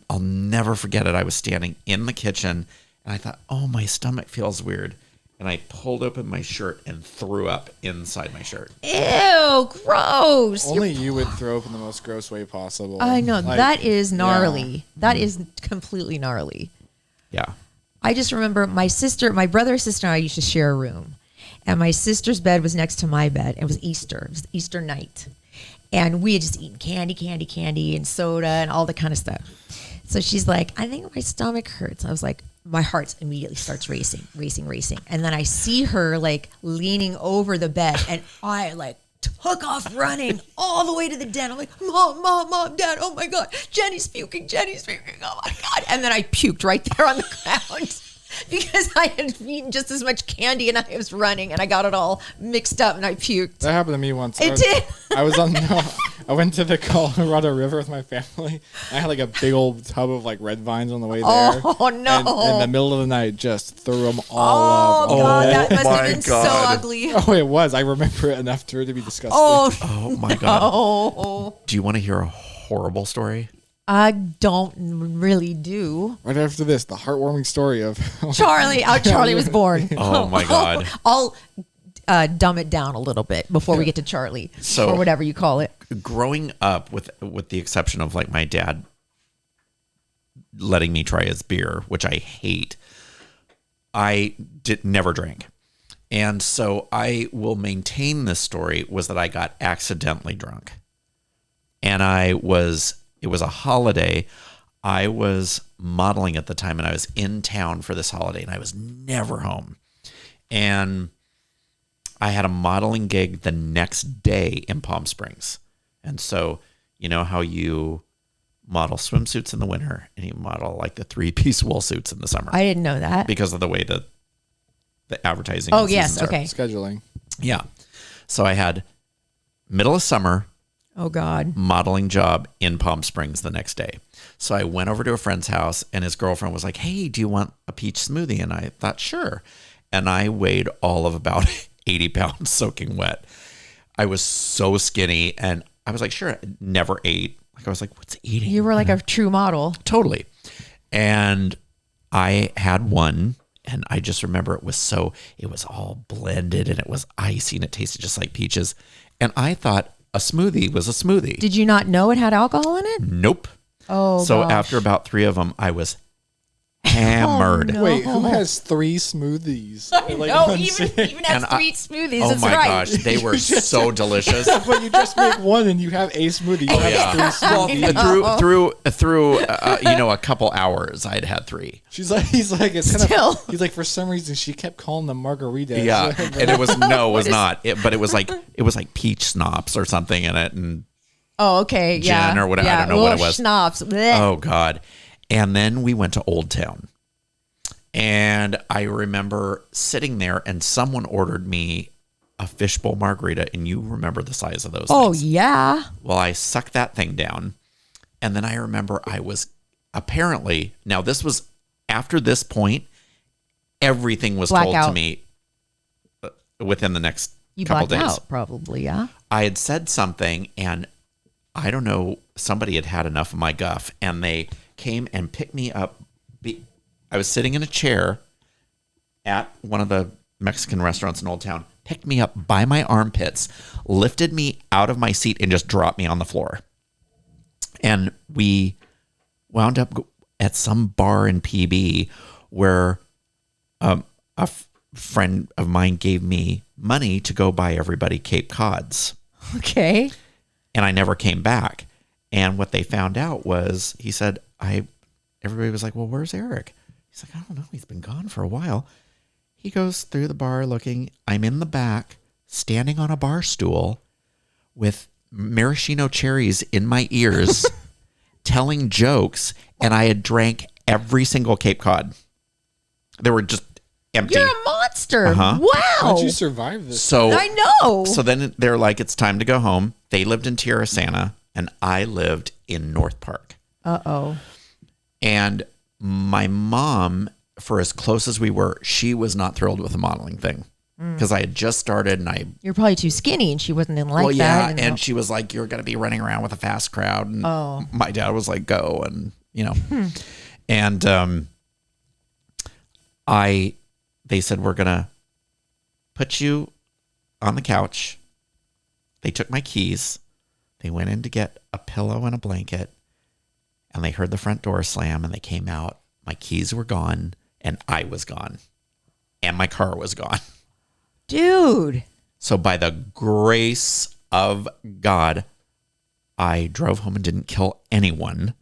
I'll never forget it. I was standing in the kitchen and I thought, oh, my stomach feels weird. And I pulled open my shirt and threw up inside my shirt. Ew, gross. Only you would throw up in the most gross way possible. I know Like, that is gnarly. yeah. That is completely gnarly. Yeah. I just remember my brother, sister, and I used to share a room. And my sister's bed was next to my bed. It was Easter. It was Easter night. And we had just eaten candy, and soda and all the kind of stuff. So she's like, I think my stomach hurts. I was like, my heart immediately starts racing. And then I see her like leaning over the bed and I like took off running all the way to the den. I'm like, Mom, Dad, oh my God, Jenny's puking, oh my God. And then I puked right there on the ground because I had eaten just as much candy and I was running and I got it all mixed up and I puked. That happened to me once. It did? I went to the Colorado River with my family. I had like a big old tub of like red vines on the way there. Oh, no. And in the middle of the night, just threw them all up. Oh God, that must my have been so God. ugly. Oh, it was. I remember it enough for it to be disgusting. Oh, my God. Oh, Do you want to hear a horrible story? I don't really do. Right after this, the heartwarming story of Charlie, how Charlie was born. Oh, my God. I'll dumb it down a little bit before we get to Charlie, So- or whatever you call it. Growing up, with the exception of like my dad letting me try his beer, which I hate, I never drank. And so I will maintain this story was that I got accidentally drunk. And it was a holiday. I was modeling at the time and I was in town for this holiday and I was never home. And I had a modeling gig the next day in Palm Springs. And so, you know how you model swimsuits in the winter and you model like the 3-piece wool suits in the summer I didn't know that. because of the way the advertising. Oh and yes, seasons are. okay. scheduling. Yeah. So I had middle of summer Oh God. modeling job in Palm Springs the next day. So I went over to a friend's house and his girlfriend was like, hey, do you want a peach smoothie? And I thought, sure. And I weighed all of about 80 pounds soaking wet. I was so skinny and I was like, sure, I never ate. Like I was like, what's eating? You were like a true model. Totally. And I had one and I just remember it was all blended and it was icy and it tasted just like peaches. And I thought a smoothie was a smoothie. Did you not know it had alcohol in it? Nope. Oh, So gosh. after about 3 of them, I was hammered. Oh, no. Wait, who has 3 smoothies? Like No, one even sitting? has And I- 3 smoothies. Oh That's my right. gosh, they were so delicious. But you just make one and you have a smoothie. You have Yeah. 3 Well, smoothies. through a couple hours, I'd had 3. He's like, it's kind Still. of. He's like, for some reason, she kept calling them margaritas. Yeah, and it was not. But it was like peach schnapps or something in it, and Oh, okay. Yeah. Gin or whatever. I Yeah. don't know what it was. Schnapps. Blech. oh god. And then we went to Old Town, and I remember sitting there, and someone ordered me a fishbowl margarita, and you remember the size of those Oh, things. yeah. Well, I sucked that thing down. And then I remember I was apparently, now this was after this point, everything was told to Blackout. me within the next You couple blacked days. out, probably, yeah. I had said something, and I don't know, somebody had had enough of my guff, and they came and picked me up. I was sitting in a chair at one of the Mexican restaurants in Old Town, picked me up by my armpits, lifted me out of my seat, and just dropped me on the floor. And we wound up at some bar in PB where a friend of mine gave me money to go buy everybody Cape Cods. Okay. And I never came back. And what they found out was, he said, everybody was like, well, where's Erik? He's like, I don't know. He's been gone for a while. He goes through the bar looking. I'm in the back, standing on a bar stool with maraschino cherries in my ears, telling jokes. And I had drank every single Cape Cod. They were just empty. You're a monster. Uh-huh. Wow. How did you survive this? So I know. So then they're like, it's time to go home. They lived in Tierra Santa, and I lived in North Park. Uh-oh. And my mom, for as close as we were, she was not thrilled with the modeling thing because I had just started, and You're probably too skinny, and she wasn't in like well, yeah, that. and she was like, you're going to be running around with a fast crowd. And my dad was like, go, and and they said, we're going to put you on the couch. They took my keys. They went in to get a pillow and a blanket, and they heard the front door slam, and they came out. My keys were gone, and I was gone, and my car was gone. Dude. So by the grace of God, I drove home and didn't kill anyone.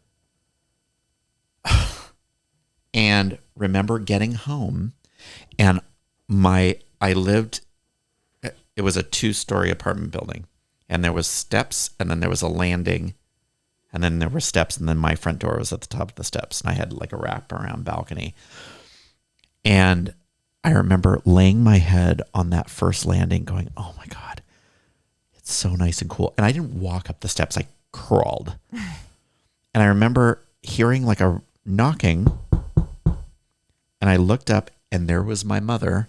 And remember getting home, and I lived, it was a 2-story apartment building, and there was steps, and then there was a landing, and then there were steps, and then my front door was at the top of the steps, and I had like a wraparound balcony. And I remember laying my head on that first landing going, oh my God, it's so nice and cool. And I didn't walk up the steps, I crawled. And I remember hearing like a knocking, and I looked up, and there was my mother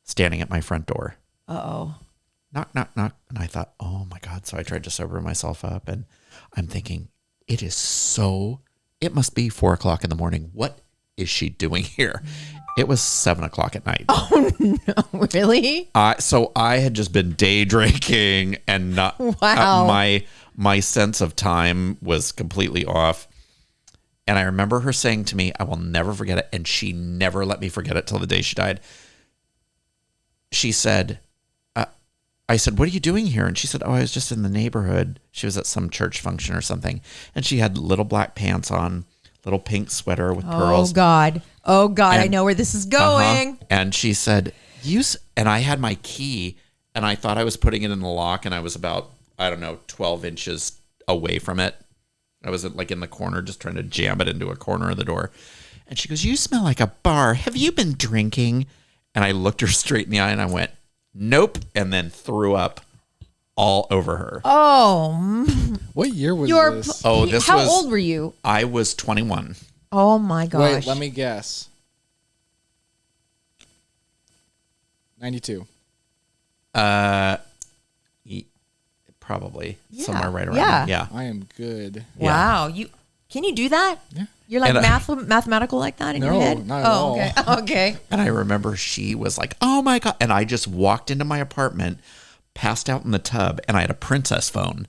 standing at my front door. Uh-oh. Knock, knock, knock. And I thought, oh my God. So I tried to sober myself up, and I'm thinking, it must be 4:00 in the morning. What is she doing here? It was 7:00 at night. Oh, no. Really? So I had just been day drinking, and not, Wow. my sense of time was completely off. And I remember her saying to me, I will never forget it. And she never let me forget it till the day she died. She said, I said, what are you doing here? And she said, oh, I was just in the neighborhood. She was at some church function or something. And she had little black pants on, little pink sweater with pearls. Oh, God. Oh, God. I And- know where this is going. And she said, and I had my key, and I thought I was putting it in the lock, and I was about, 12 inches away from it. I was like in the corner, just trying to jam it into a corner of the door. And she goes, you smell like a bar. Have you been drinking? And I looked her straight in the eye, and I went, nope, and then threw up all over her. Oh. What year was this? Oh, this How was- old were you? I was 21. Oh, my gosh. Wait, let me guess. 92. Probably Yeah, somewhere right around yeah. there. Yeah. I am good. Wow. Can you do that? Yeah. You're like And mathematical like that in your No, head? not at all. Okay. Okay. And I remember she was like, oh my God. And I just walked into my apartment, passed out in the tub, and I had a princess phone.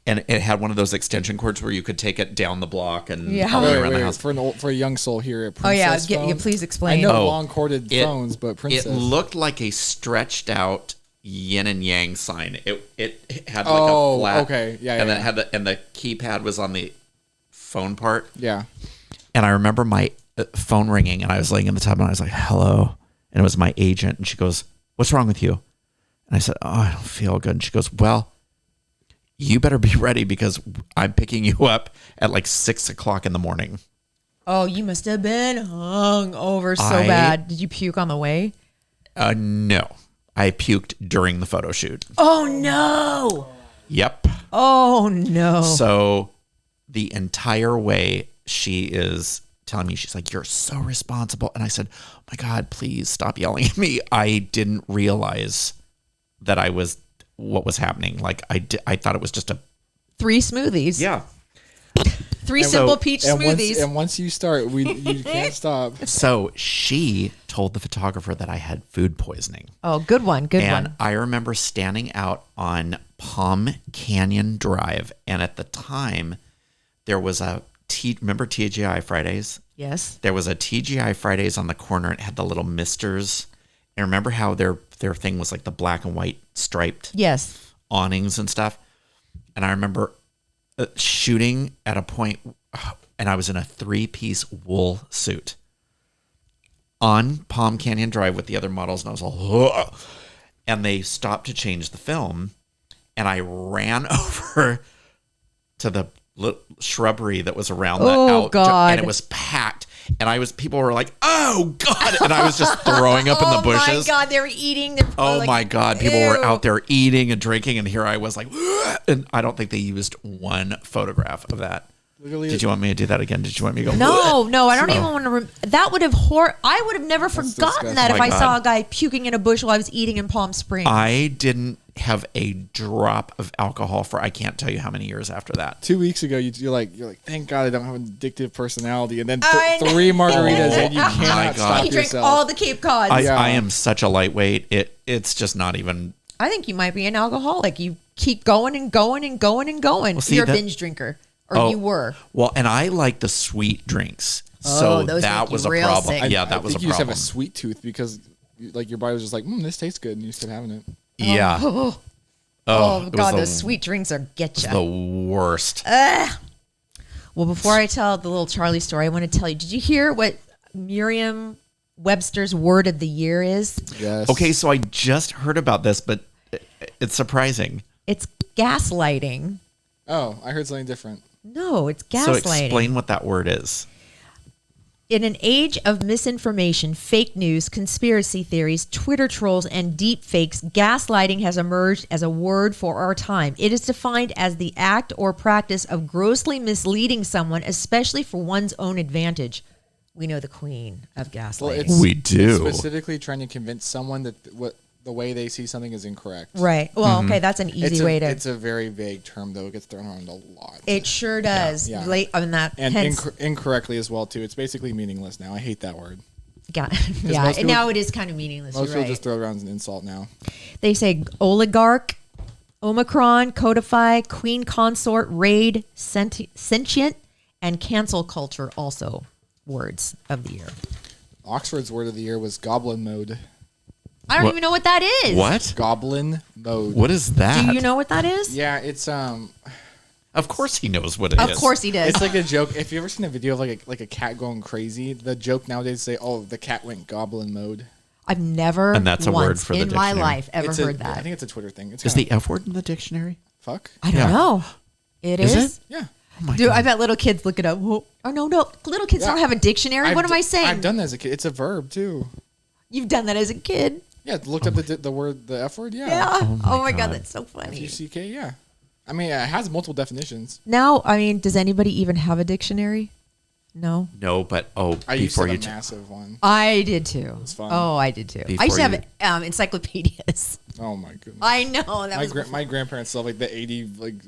And it had one of those extension cords where you could take it down the block and Yeah. all the way Wait, around the wait, house. for a young soul here at Oh, yeah. Princess phone. Please I explain. know Oh, long corded it- phones, but Princess. It looked like a stretched out yin and yang sign. It had like Oh, a flat. okay. Yeah, And yeah, then it had the keypad was on the phone part. Yeah. And I remember my phone ringing, and I was laying in the tub, and I was like, hello. And it was my agent. And she goes, what's wrong with you? And I said, oh, I don't feel good. And she goes, well, you better be ready because I'm picking you up at like 6:00 in the morning. Oh, you must have been hung over so I- bad. Did you puke on the way? No, I puked during the photo shoot. Oh, no. Yep. Oh, no. So the entire way she is telling me, she's like, you're so responsible. And I said, oh my God, please stop yelling at me. I didn't realize that what was happening. Like I thought it was just 3 smoothies. yeah. 3 simple peach smoothies. Once you start, you can't stop. So she told the photographer that I had food poisoning. Oh, good one. Good And one. I remember standing out on Palm Canyon Drive. And at the time, there was remember TGI Fridays? Yes. There was a TGI Fridays on the corner. It had the little misters. And remember how their thing was like the black and white striped Yes. awnings and stuff? And I remember shooting at a point, and I was in a 3-piece wool suit on Palm Canyon Drive with the other models, and I was all, ugh. And they stopped to change the film, and I ran over to the shrubbery that was around God. and it was packed. And people were like, oh God. And I was just throwing up in the bushes. Oh my God, they were eating. My God, people were out there eating and drinking. And here I was like, and I don't think they used one photograph of that. Literally, did you want me to do that again? Did you want me to go? No, I don't even want to. That would have I would have never forgotten disgusting. that Oh if my I God. saw a guy puking in a bush while I was eating in Palm Springs. I didn't have a drop of alcohol for I can't tell you how many years after that. 2 weeks ago, you're like, thank God I don't have an addictive personality. And then I know. 3 margaritas and you my cannot God. stop he drank yourself. all the Cape Cods. I am such a lightweight. It's just not even. I think you might be an alcoholic. You keep going and going and going and going. Well, see, You're a that- binge drinker, or you were. Well, and I like the sweet drinks. Oh, So those that make you was a real problem. sick. Yeah, that was a think you just have problem. a sweet tooth because your body was just like, this tastes good, and you just kept having it. Yeah. Oh, it was God, the- those sweet drinks are get you. The worst. Well, before I tell the little Charlie story, I want to tell you, did you hear what Merriam-Webster's word of the year is? Yes. Okay, so I just heard about this, but it's surprising. It's gaslighting. Oh, I heard something different. No, it's So gaslighting. explain what that word is. In an age of misinformation, fake news, conspiracy theories, Twitter trolls, and deep fakes, gaslighting has emerged as a word for our time. It is defined as the act or practice of grossly misleading someone, especially for one's own advantage. We know the queen of gaslighting. We do. Specifically trying to convince someone that the way they see something is incorrect. Right. Well, okay, that's an easy way to. It's a very vague term, though. It gets thrown around a lot. It sure does. Yeah. Late on that. And hence, incorrectly as well, too. It's basically meaningless now. I hate that word. yeah, most and people- now it is kind of meaningless. Most You're people right. just throw it around as an insult now. They say oligarch, Omicron, codify, queen consort, raid, sentient, and cancel culture also words of the year. Oxford's word of the year was Goblin-Mode. I don't What- even know what that is. What? Goblin-Mode. What is that? Do you know what that is? Yeah, it's Of course he knows what it is. Of course he does. It's like a joke. If you ever seen a video of like a cat going crazy, the joke nowadays say, "Oh, the cat went goblin mode." I've never And that's a word once for the in my dictionary. life ever It's heard I that. think it's a Twitter thing. It's Is kinda- the F word in the dictionary? fuck? I don't Yeah. know. It Is is. it? Yeah. Oh my Dude, God. I bet little kids look it up. Oh no, little kids Yeah. don't have a dictionary. What am I saying? I've done that as a kid. It's a verb too. You've done that as a kid. Yeah, looked up the word, the F word. Yeah. Yeah. Oh my God, God. that's so funny. F-U-C-K. Yeah. I mean, it has multiple definitions. Now, I mean, does anybody even have a dictionary? No. No, but I used to before have you a massive one. I did too. It's fun. Oh, I did too. I Before used to you- have encyclopedias. Oh my goodness. I know that was My grandparents still have like the 80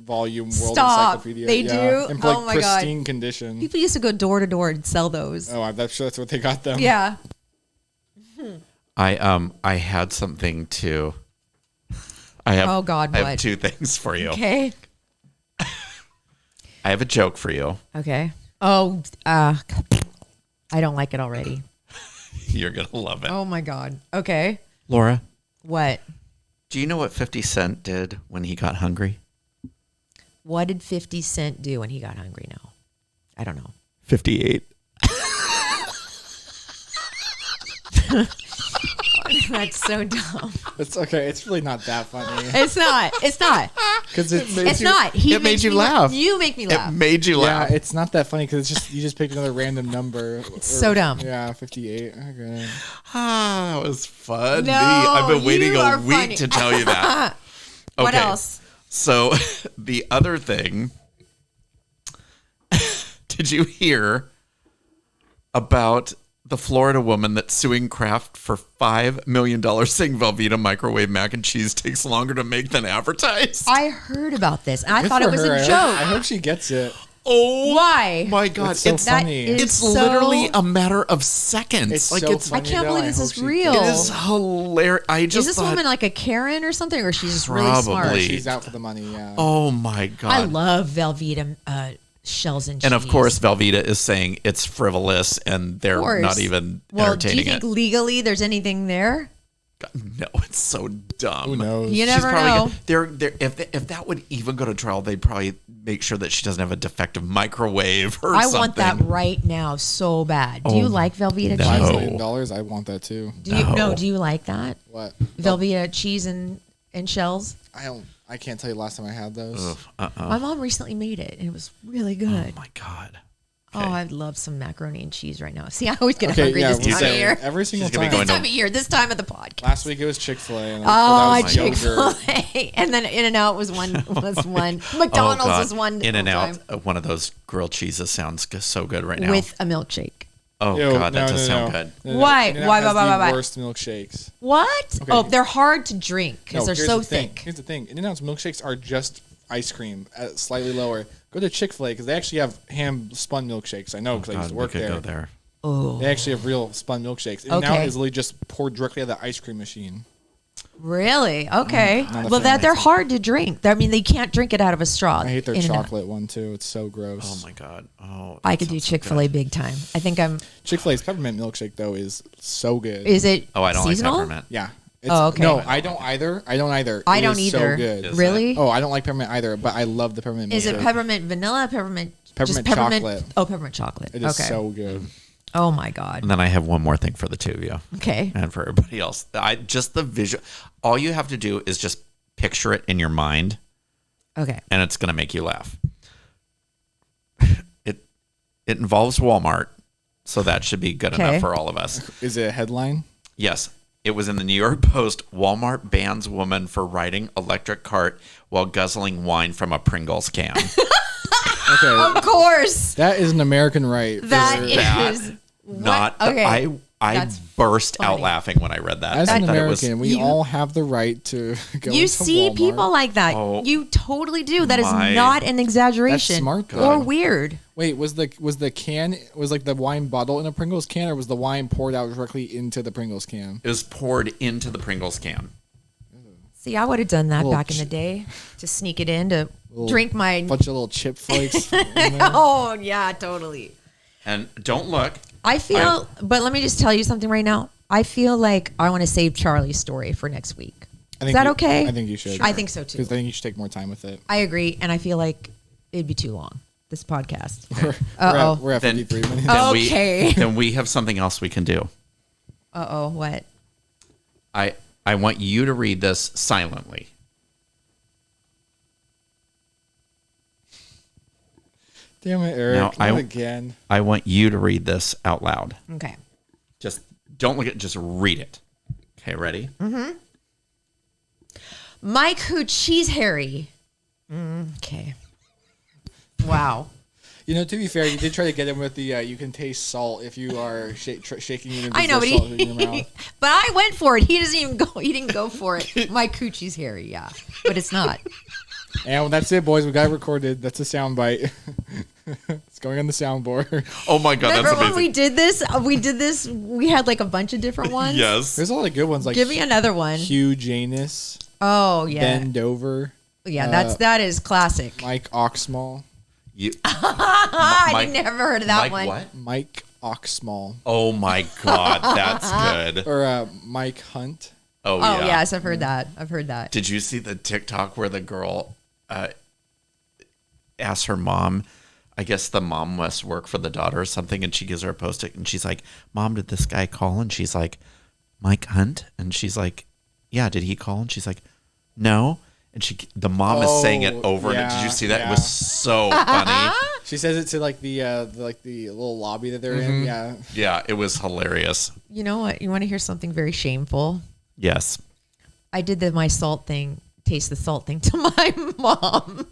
volume world Stop. encyclopedia. They yeah, do? in Oh like my God. pristine condition. people used to go door to door and sell those. Oh, I'm sure that's what they got them. Yeah. I had something to. I have. Oh, God, I have what? 2 things for you. Okay. I have a joke for you. Okay. Oh, I don't like it already. You're gonna love it, Oh my God. Okay. Laura. What? Do you know what 50 Cent did when he got hungry? What did 50 Cent do when he got hungry now? I don't know. 58. That's so dumb. It's okay. It's really not that funny. It's not. It's not. Because It's not. He It made makes you me laugh. You make me laugh. It made you Yeah, laugh. it's not that funny because it's just you just picked another random number. So dumb. Yeah, 58. Okay. Ah, that was funny. No, I've been waiting you a are week funny. to tell you that. What Okay. else? So the other thing, did you hear about the Florida woman that's suing Kraft for $5 million saying Velveeta microwave mac and cheese takes longer to make than advertised. I heard about this, and I Good thought it for was her. a I joke. hope she gets it. Oh Why? my God. It's so It's funny. That is it's so- literally a matter of seconds. It's like so it's funny, I can't though. believe I this hope is she real. it is hilarious. I just Is this thought, woman like a Karen or something, or she's just really Probably. smart? She's out for the money, yeah. oh my God. I love Velveeta shells and cheese. And of course, Velveeta is saying it's frivolous, and they're Of course. not even Well, do entertaining you think it. legally there's anything there? No, it's so dumb. Who knows? You She's never know. probably if that would even go to trial, they'd probably make sure that she doesn't have a defective microwave or I something. want that right now so bad. Do you like Velveeta no. $5 cheese? million, I want that too. Do you No. do you like that? What? Velveeta cheese and shells? I can't tell you the last time I had those. My mom recently made it, and it was really Oh good. my God. Oh, I'd love some macaroni and cheese right now. See, I always get Okay, hungry yeah, this we time say of year. every single She's gonna be time. going This time of year, this time of the podcast. Last week it was Chick-fil-A. And Oh, that was yogurt. Chick-fil-A. And then In-N-Out was one. McDonald's Oh, God. was one. In and one out. time. One of those grilled cheeses sounds so good right now. With a milkshake. oh Ew, God, that no, does no, sound no. good. No, no, Why? In-N-Out Why, has why, why, the why? worst milkshakes. What? Okay. Oh, they're hard to drink because No, they're here's so the thing. thick. Here's the thing. In-N-Out's milkshakes are just ice cream, slightly lower. Go to Chick-fil-A because they actually have hand-spun milkshakes. I know because I used to God, work we could there. go there. Oh, They actually have real spun milkshakes. In-N-Out Okay. is literally just poured directly out of the ice cream machine. really? Okay. Not a Well, fan. they're hard to drink. I mean, they can't drink it out of a straw. I hate their In-N-Out. chocolate one too. It's so gross. Oh my God. Oh, I that could do sounds so Chick-fil-A good. big time. I think I'm. Chick-fil-A's peppermint milkshake though is so good. Is it? Oh, I don't seasonal? like peppermint. Yeah. Oh, okay. No, I don't either. I don't either. I It don't is either. So good. Is Really? Oh, I don't like peppermint either, but I love the peppermint milkshake. Is it peppermint vanilla? Peppermint. Just Peppermint peppermint chocolate. Oh, peppermint chocolate. It is okay. so good. Oh my god. And then I have one more thing for the two of you. Okay. And for everybody else. Just the visual. All you have to do is just picture it in your mind, Okay. and it's going to make you laugh. It involves Walmart, so that should be good Okay. enough for all of us. Is it a headline? Yes. It was in the New York Post. Walmart bans woman for riding electric cart while guzzling wine from a Pringles can. Okay. Of course. That is an American right. That That- is Not. Okay. I That's burst out funny. laughing when I read that. As I an thought it was- American, we You- all have the right to go You into see Walmart. people like that. Oh, You totally do. That is my- not an exaggeration. That's smart, though. or weird. Wait, was the can was like the wine bottle in a Pringles can, or was the wine poured out directly into the Pringles can? It was poured into the Pringles can. See, I would have done that Little back in the day to sneak it in to drink my. Bunch of little chip flakes. in there. Oh yeah, totally. And don't look. I feel, but let me just tell you something right now. I feel like I want to save Charlie's story for next week. I Is think that you- okay? I think you should. I think so too. Because I think you should take more time with it. I agree, and I feel like it'd be too long. This podcast. We're at Then- 53 minutes. Then Okay. then we have something else we can do. What? I want you to read this silently. Damn it, Eric. Now, Not again. I want you to read this out loud. Okay. Just don't look at it, just read it. Okay, ready? Mike Who Cheese Harry. Okay. Wow. You know, to be fair, you did try to get him with the you can taste salt if you are shaking it. I know, but salt in your mouth. but I went for it. He doesn't even go. He didn't go for it. My coochie's hairy, yeah, but it's not. And that's it, boys. We got it recorded. That's a sound bite. It's going on the soundboard. Oh my god, Remember that's when amazing. we did this? We did this. We had like a bunch of different ones. Yes. There's a lot of good ones like Give me another one. Hugh Janus, Oh yeah, Ben Dover, yeah. That is classic. Mike Oxmall, You, I Mike- never heard of that Mike one. what? Mike Oxmall, Oh my god, that's good. or Mike Hunt. Oh, Oh yeah. yes, I've heard that. I've heard that. Did you see the TikTok where the girl asks her mom, I guess the mom must work for the daughter or something, and she gives her a post-it, and she's like, Mom, did this guy call? And she's like, Mike Hunt? And she's like, yeah, did he call? And she's like, no. And the mom is saying it over and did you see that? yeah. It was so funny. She says it to like the little lobby that they're in. Yeah. Yeah, it was hilarious. You know what? You want to hear something very shameful? Yes. I did my salt thing, taste the salt thing to my mom.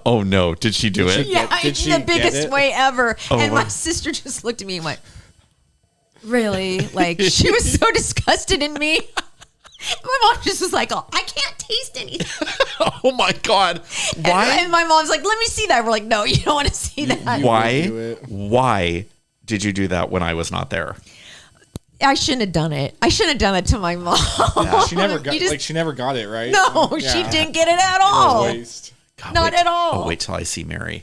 Oh no, did she do it? she- Yeah, Did it's she the get biggest it? way ever. Oh, and wow. my sister just looked at me and went, Really? Like, she was so disgusted in me. My mom just was like, oh, I can't taste anything. Oh my God. Why? And my mom's like, let me see that. We're like, no, you don't want to see that. Why did you do that when I was not there? I shouldn't have done it. I shouldn't have done it to my mom. Yeah, she never got it, right? No, she didn't get it at all. Waste. God, Not at all. Oh, wait till I see Mary.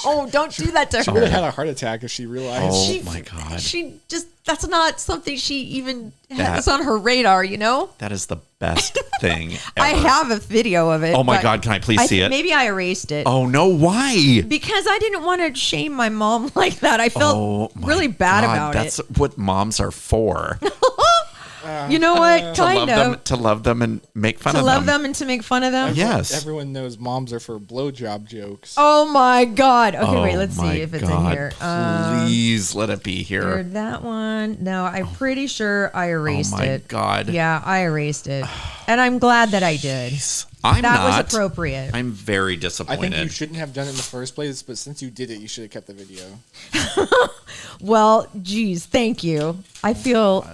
Oh, don't do that to She her. would have had a heart attack if she realized. Oh my God. She just, that's not something she even has on her radar, you know? That is the best thing ever. I have a video of it. Oh my but God, can I please see it? Maybe I erased it. Oh no, why? Because I didn't want to shame my mom like that. I felt really bad about That's it. what moms are for. You know what? Kind of. To love them and make fun To of love them. them and to make fun of them. Yes. Everyone knows moms are for blowjob jokes. Oh my God. Okay, wait, let's my see if it's in God, here. Please let it be here. Here, that one. No, I'm pretty sure I erased Oh my it. God. Yeah, I erased it. And I'm glad that I did. I'm That not. was appropriate. I'm very I disappointed. think you shouldn't have done it in the first place, but since you did it, you should have kept the video. Well, geez, thank you. I felt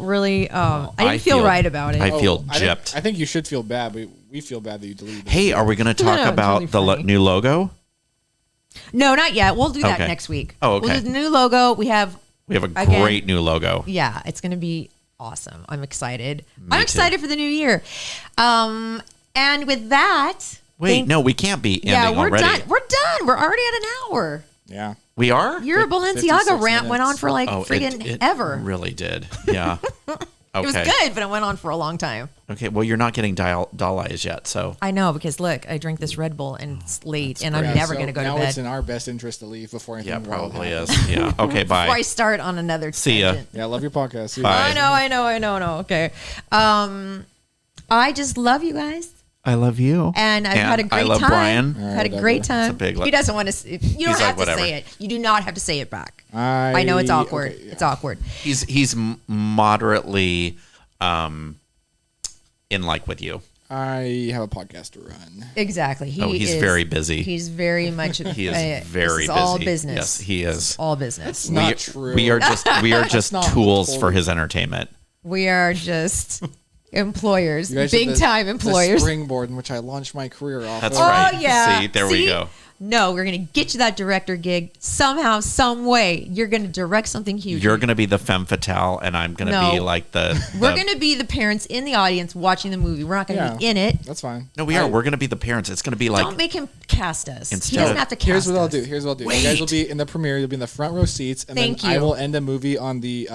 really, I didn't feel right about it. I feel I gypped. think you should feel bad, but we feel bad that you deleted it. Hey, are we going to talk No, it's about really the funny. new logo? No, not yet. We'll do that Okay. next week. Oh, okay. We'll do the new logo. We have We have a Again. great new logo. Yeah, it's going to be awesome. I'm excited. Me I'm too. excited for the new year. And with that, Wait, no, we can't be ending yeah, we're already. done. We're done. We're already at an hour. Yeah. We are? Your 56 Balenciaga rant went minutes. on for like Oh, friggin' it ever. really did. Yeah. Okay. It was good, but it went on for a long time. Okay, well, you're not getting doll eyes yet, so. I know, because look, I drink this Red Bull and it's late and I'm Yeah, never so going to go to now bed. it's in our best interest to leave before anything Yeah, wild probably happens. is. Yeah. Okay, Before I bye. start on another See ya. tangent. Yeah, I love your podcast. See you Bye. guys. I know. Okay. I just love you guys. I love you. And I've had a great I love time. Brian. Had a great time. It's a big he doesn't want to. You don't He's have like, to whatever. say it. You do not have to say it back. I know it's awkward. Okay, yeah. It's awkward. He's moderately in like with you. I have a podcast to run. Exactly. He's very busy. He's very much. He is this very is all busy. business. Yes, he is. It's all business. Not true. We are just not tools totally- for his entertainment. We are just employers, You guys are big time the employers. springboard in which I launched my career off That's of. right. Oh yeah. See, there we go. No, we're gonna get you that director gig somehow, some way. You're gonna direct something huge. You're going to be the femme fatale, and I'm going to No. be like the. We're gonna be the parents in the audience watching the movie. We're not gonna be in it. That's fine. No, we are. We're going to be the parents. It's going to be like. Don't make him cast us. He Instead doesn't of- have to cast Here's what I'll us. do. Here's what I'll do. Wait. You guys will be in the premiere. You'll be in the front row seats, and Thank then I you. will end the movie on the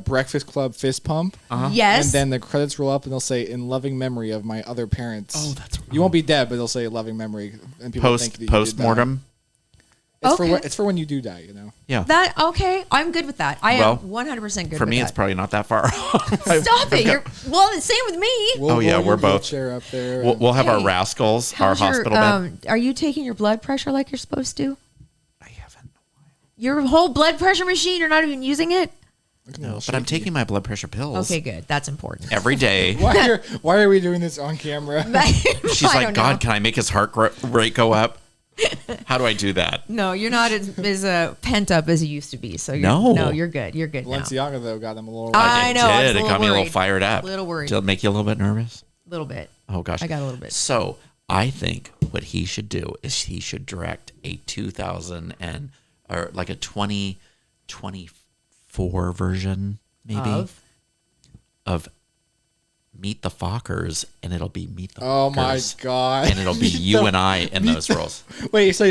Breakfast Club fist pump. Yes. And then the credits roll up, and they'll say, "In loving memory of my other parents." Oh, that's You won't be dead, but they'll say "loving memory," and people think that you post did die. mortem. It's Okay. it's for when you do die. You know. Yeah. That okay? I'm good with that. I Well, am 100% good. For with me, that. it's probably not that far. Stop it! You're, well, the same with me. We'll Oh, yeah, roll we're your both- wheelchair up there. We'll have our Hey, rascals, our How's your, hospital bed. Are you taking your blood pressure like you're supposed to? I haven't. Your whole blood pressure machine. You're not even using it. No, but I'm taking my blood pressure pills. Okay, good. That's important. Every day. Why are we doing this on camera? She's I like, don't God, know. can I make his heart rate go up? How do I do that? No, you're not as pent up as you used to be. So you're good. You're good now. Balenciaga though got them a little. I know. I was It a got little me a little worried. fired up. A little worried. Did it make you a little bit nervous? A little bit. Oh gosh, I got a little bit. So I think what he should do is he should direct a 2000 or like a 2024 version, maybe of Meet the Fockers, and it'll be Meet the Oh my Fockers, god! and it'll be you and I in those roles. Wait, so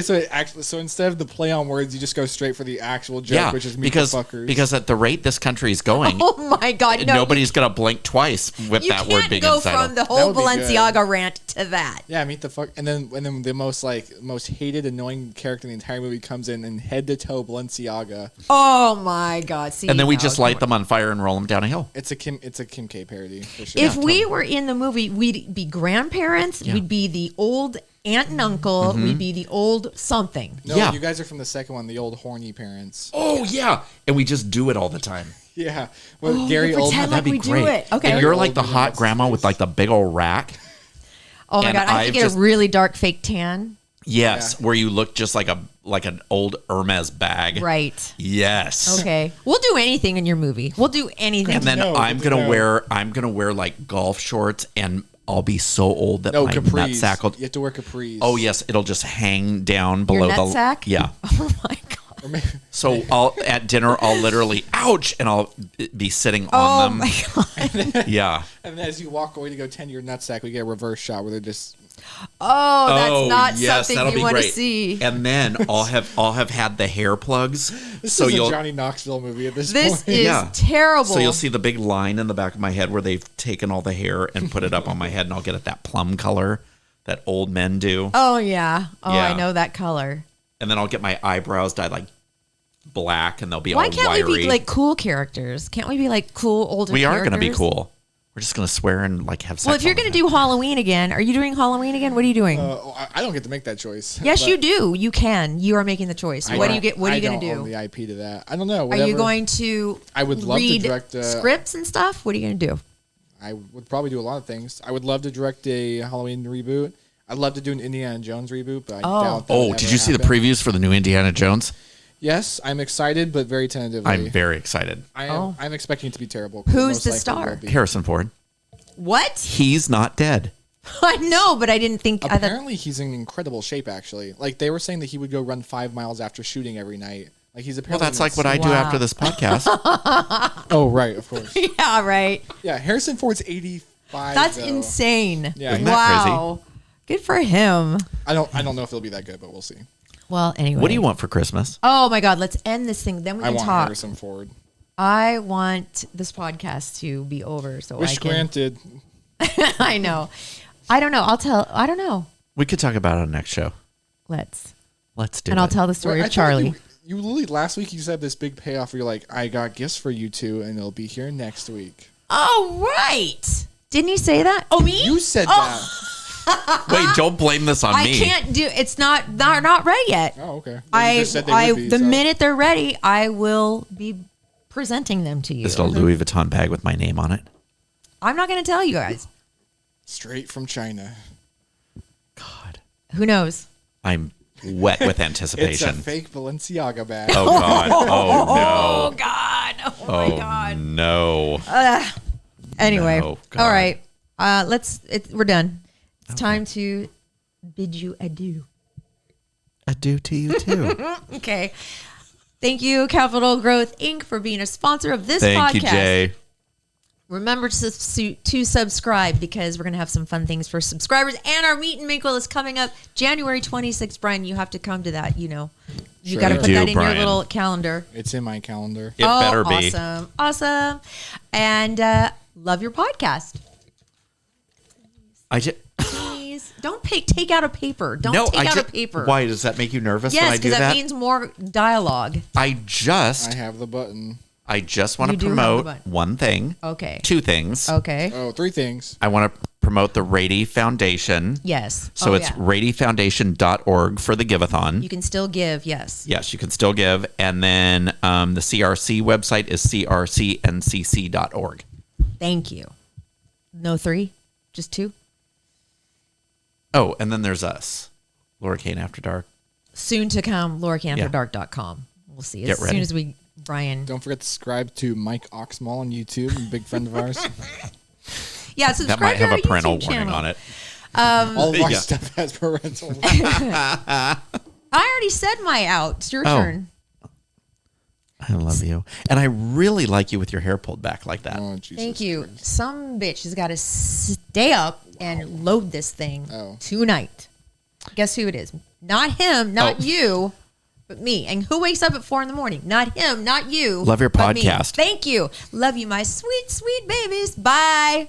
instead of the play on words, you just go straight for the actual joke, Yeah, which is meet because the fuckers. because at the rate this country is going, Oh my God! No, nobody's gonna blink twice with you that word can't being go inside. from the That whole would be good. Balenciaga rant to that. yeah, meet the fuck, and then the most hated, annoying character in the entire movie comes in and head to toe Balenciaga. Oh my God! See, And then we now just it's light more- them on fire and roll them down a hill. It's a Kim K parody for sure. If we were in the movie, we'd be grandparents. Yeah. We'd be the old aunt and uncle. We'd be the old something. no, Yeah. you guys are from the second one, the old horny parents. Oh yeah, and we just do it all the time. Yeah, with Gary pretend Oldman. like That'd be we do great. it. Okay. And you're like the Oldman hot has grandma his with face. like the big old rack. Oh my And God! I I've could get just- a really dark fake tan. Yes, Yeah. where you look just like like an old Hermes bag. Right. Yes. Okay. We'll do anything in your movie. We'll do anything. And then I'm gonna wear like golf shorts, and I'll be so old that my nutsack will. You have to wear capris. Oh yes, it'll just hang down below Your nutsack? Yeah. Oh my God. So at dinner I'll literally ouch, and I'll be sitting on them. Oh my God. Yeah. And then as you walk away to go tend to your nutsack, we get a reverse shot where they're just. Oh, that's not yes, something that'll you be want to great. see. And then I'll have had the hair plugs. This so is you'll a Johnny Knoxville movie at this This point. is terrible. So you'll see the big line in the back of my head where they've taken all the hair and put it up on my head, and I'll get it that plum color that old men do. Oh yeah. Oh, Yeah. I know that color. And then I'll get my eyebrows dyed like black, and they'll be Why all can't wiry. we be like cool characters? Can't we be like cool older We are characters? going to be cool. We're just going to swear and like have sex. Well, if you're all the going to time. do Halloween again, are you doing Halloween again? What are you doing? I don't get to make that choice. Yes, but you do. You can. You are making the choice. What are you going to I don't do? own the IP to that. I don't know. Are Whatever. you going to I would love to read direct scripts and stuff? What are you going to do? I would probably do a lot of things. I would love to direct a Halloween reboot. I'd love to do an Indiana Jones reboot, but I doubt that. Oh, did you see the previews for the new Indiana Jones? Yes, I'm excited, but very tentatively. I'm very excited. I'm expecting it to be terrible. 'Cause it Who's most the likely star? will be. Harrison Ford. What? He's not dead. I know, but I didn't think. I thought, Apparently, he's in incredible shape. Actually, like they were saying that he would go run 5 miles after shooting every night. Like he's Well, apparently. that's like what I do Wow. after this podcast. Oh right, of course. yeah, right. Yeah, Harrison Ford's 85. That's though. insane. Yeah, Isn't that crazy? Wow. Good for him. I don't know if it'll be that good, but we'll see. Well, anyway. What do you want for Christmas? Oh my God, let's end this thing. Then we I can want talk. Harrison Ford. I want this podcast to be over so Wish I can. granted. I know. I don't know. I don't know. We could talk about it on the next show. Let's do and it. I'll tell the story Wait, I of thought Charlie. You literally last week you said this big payoff where you're like, I got gifts for you two, and it'll be here next week. Oh right. Didn't he say that? Oh me? You said that. Wait, don't blame this on I me. can't do. It's not. They're not ready yet. Oh, okay. Well, you just said they would be, the so. minute they're ready, I will be presenting them to you. Just a Louis Vuitton bag with my name on it. I'm not going to tell you guys. Straight from China. God, Who knows? I'm wet with It's anticipation. a fake Balenciaga bag. Oh God! Oh Oh no! God! Oh my God! No! Anyway, No, God. all right. We're done. It's time to bid you adieu. Adieu to you too. Okay. Thank you, Capital Growth Inc., for being a sponsor of this podcast. Thank you, Jay. Remember to subscribe because we're going to have some fun things for subscribers. And our meet and mingle is coming up January 26th. Brian, you have to come to that, you know. You Sure. got to You put do, that in Brian. your little calendar. It's in my calendar. It better be. Awesome. And love your podcast. I just Please don't take out a paper. Don't no. take I out just, a paper. Why does that make you nervous when Yes, I do because that? that means more dialogue. I I have the button. just want You to do have the promote button. one thing. Okay. 2 things. Okay. Oh, 3 things. I want to promote the Rady Foundation. Yes. So it's radyfoundation.org for the Giveathon. You can still give. Yes. Yes, you can still give. And then the CRC website is crcncc.org. Thank you. No 3, just 2. Oh, and then there's us, Laura Kane After Dark. Soon to come, LauraKanForDark.com. We'll see. Get As ready. soon as we, Brian. Don't forget to subscribe to Mike Oxmall on YouTube, a big friend of ours. Yeah, subscribe That might to have our a parental YouTube warning channel. on it. All of our Yeah. stuff has parental. I already said my out. It's your turn. I love you. And I really like you with your hair pulled back like that. Oh, Jesus Thank you. Christ. Some bitch has got to stay up and load this thing tonight. Guess who it is? Not him, not you, but me. And who wakes up at 4 a.m? Not him, not you. Love your but me. podcast. Thank you. Love you, my sweet, sweet babies. Bye.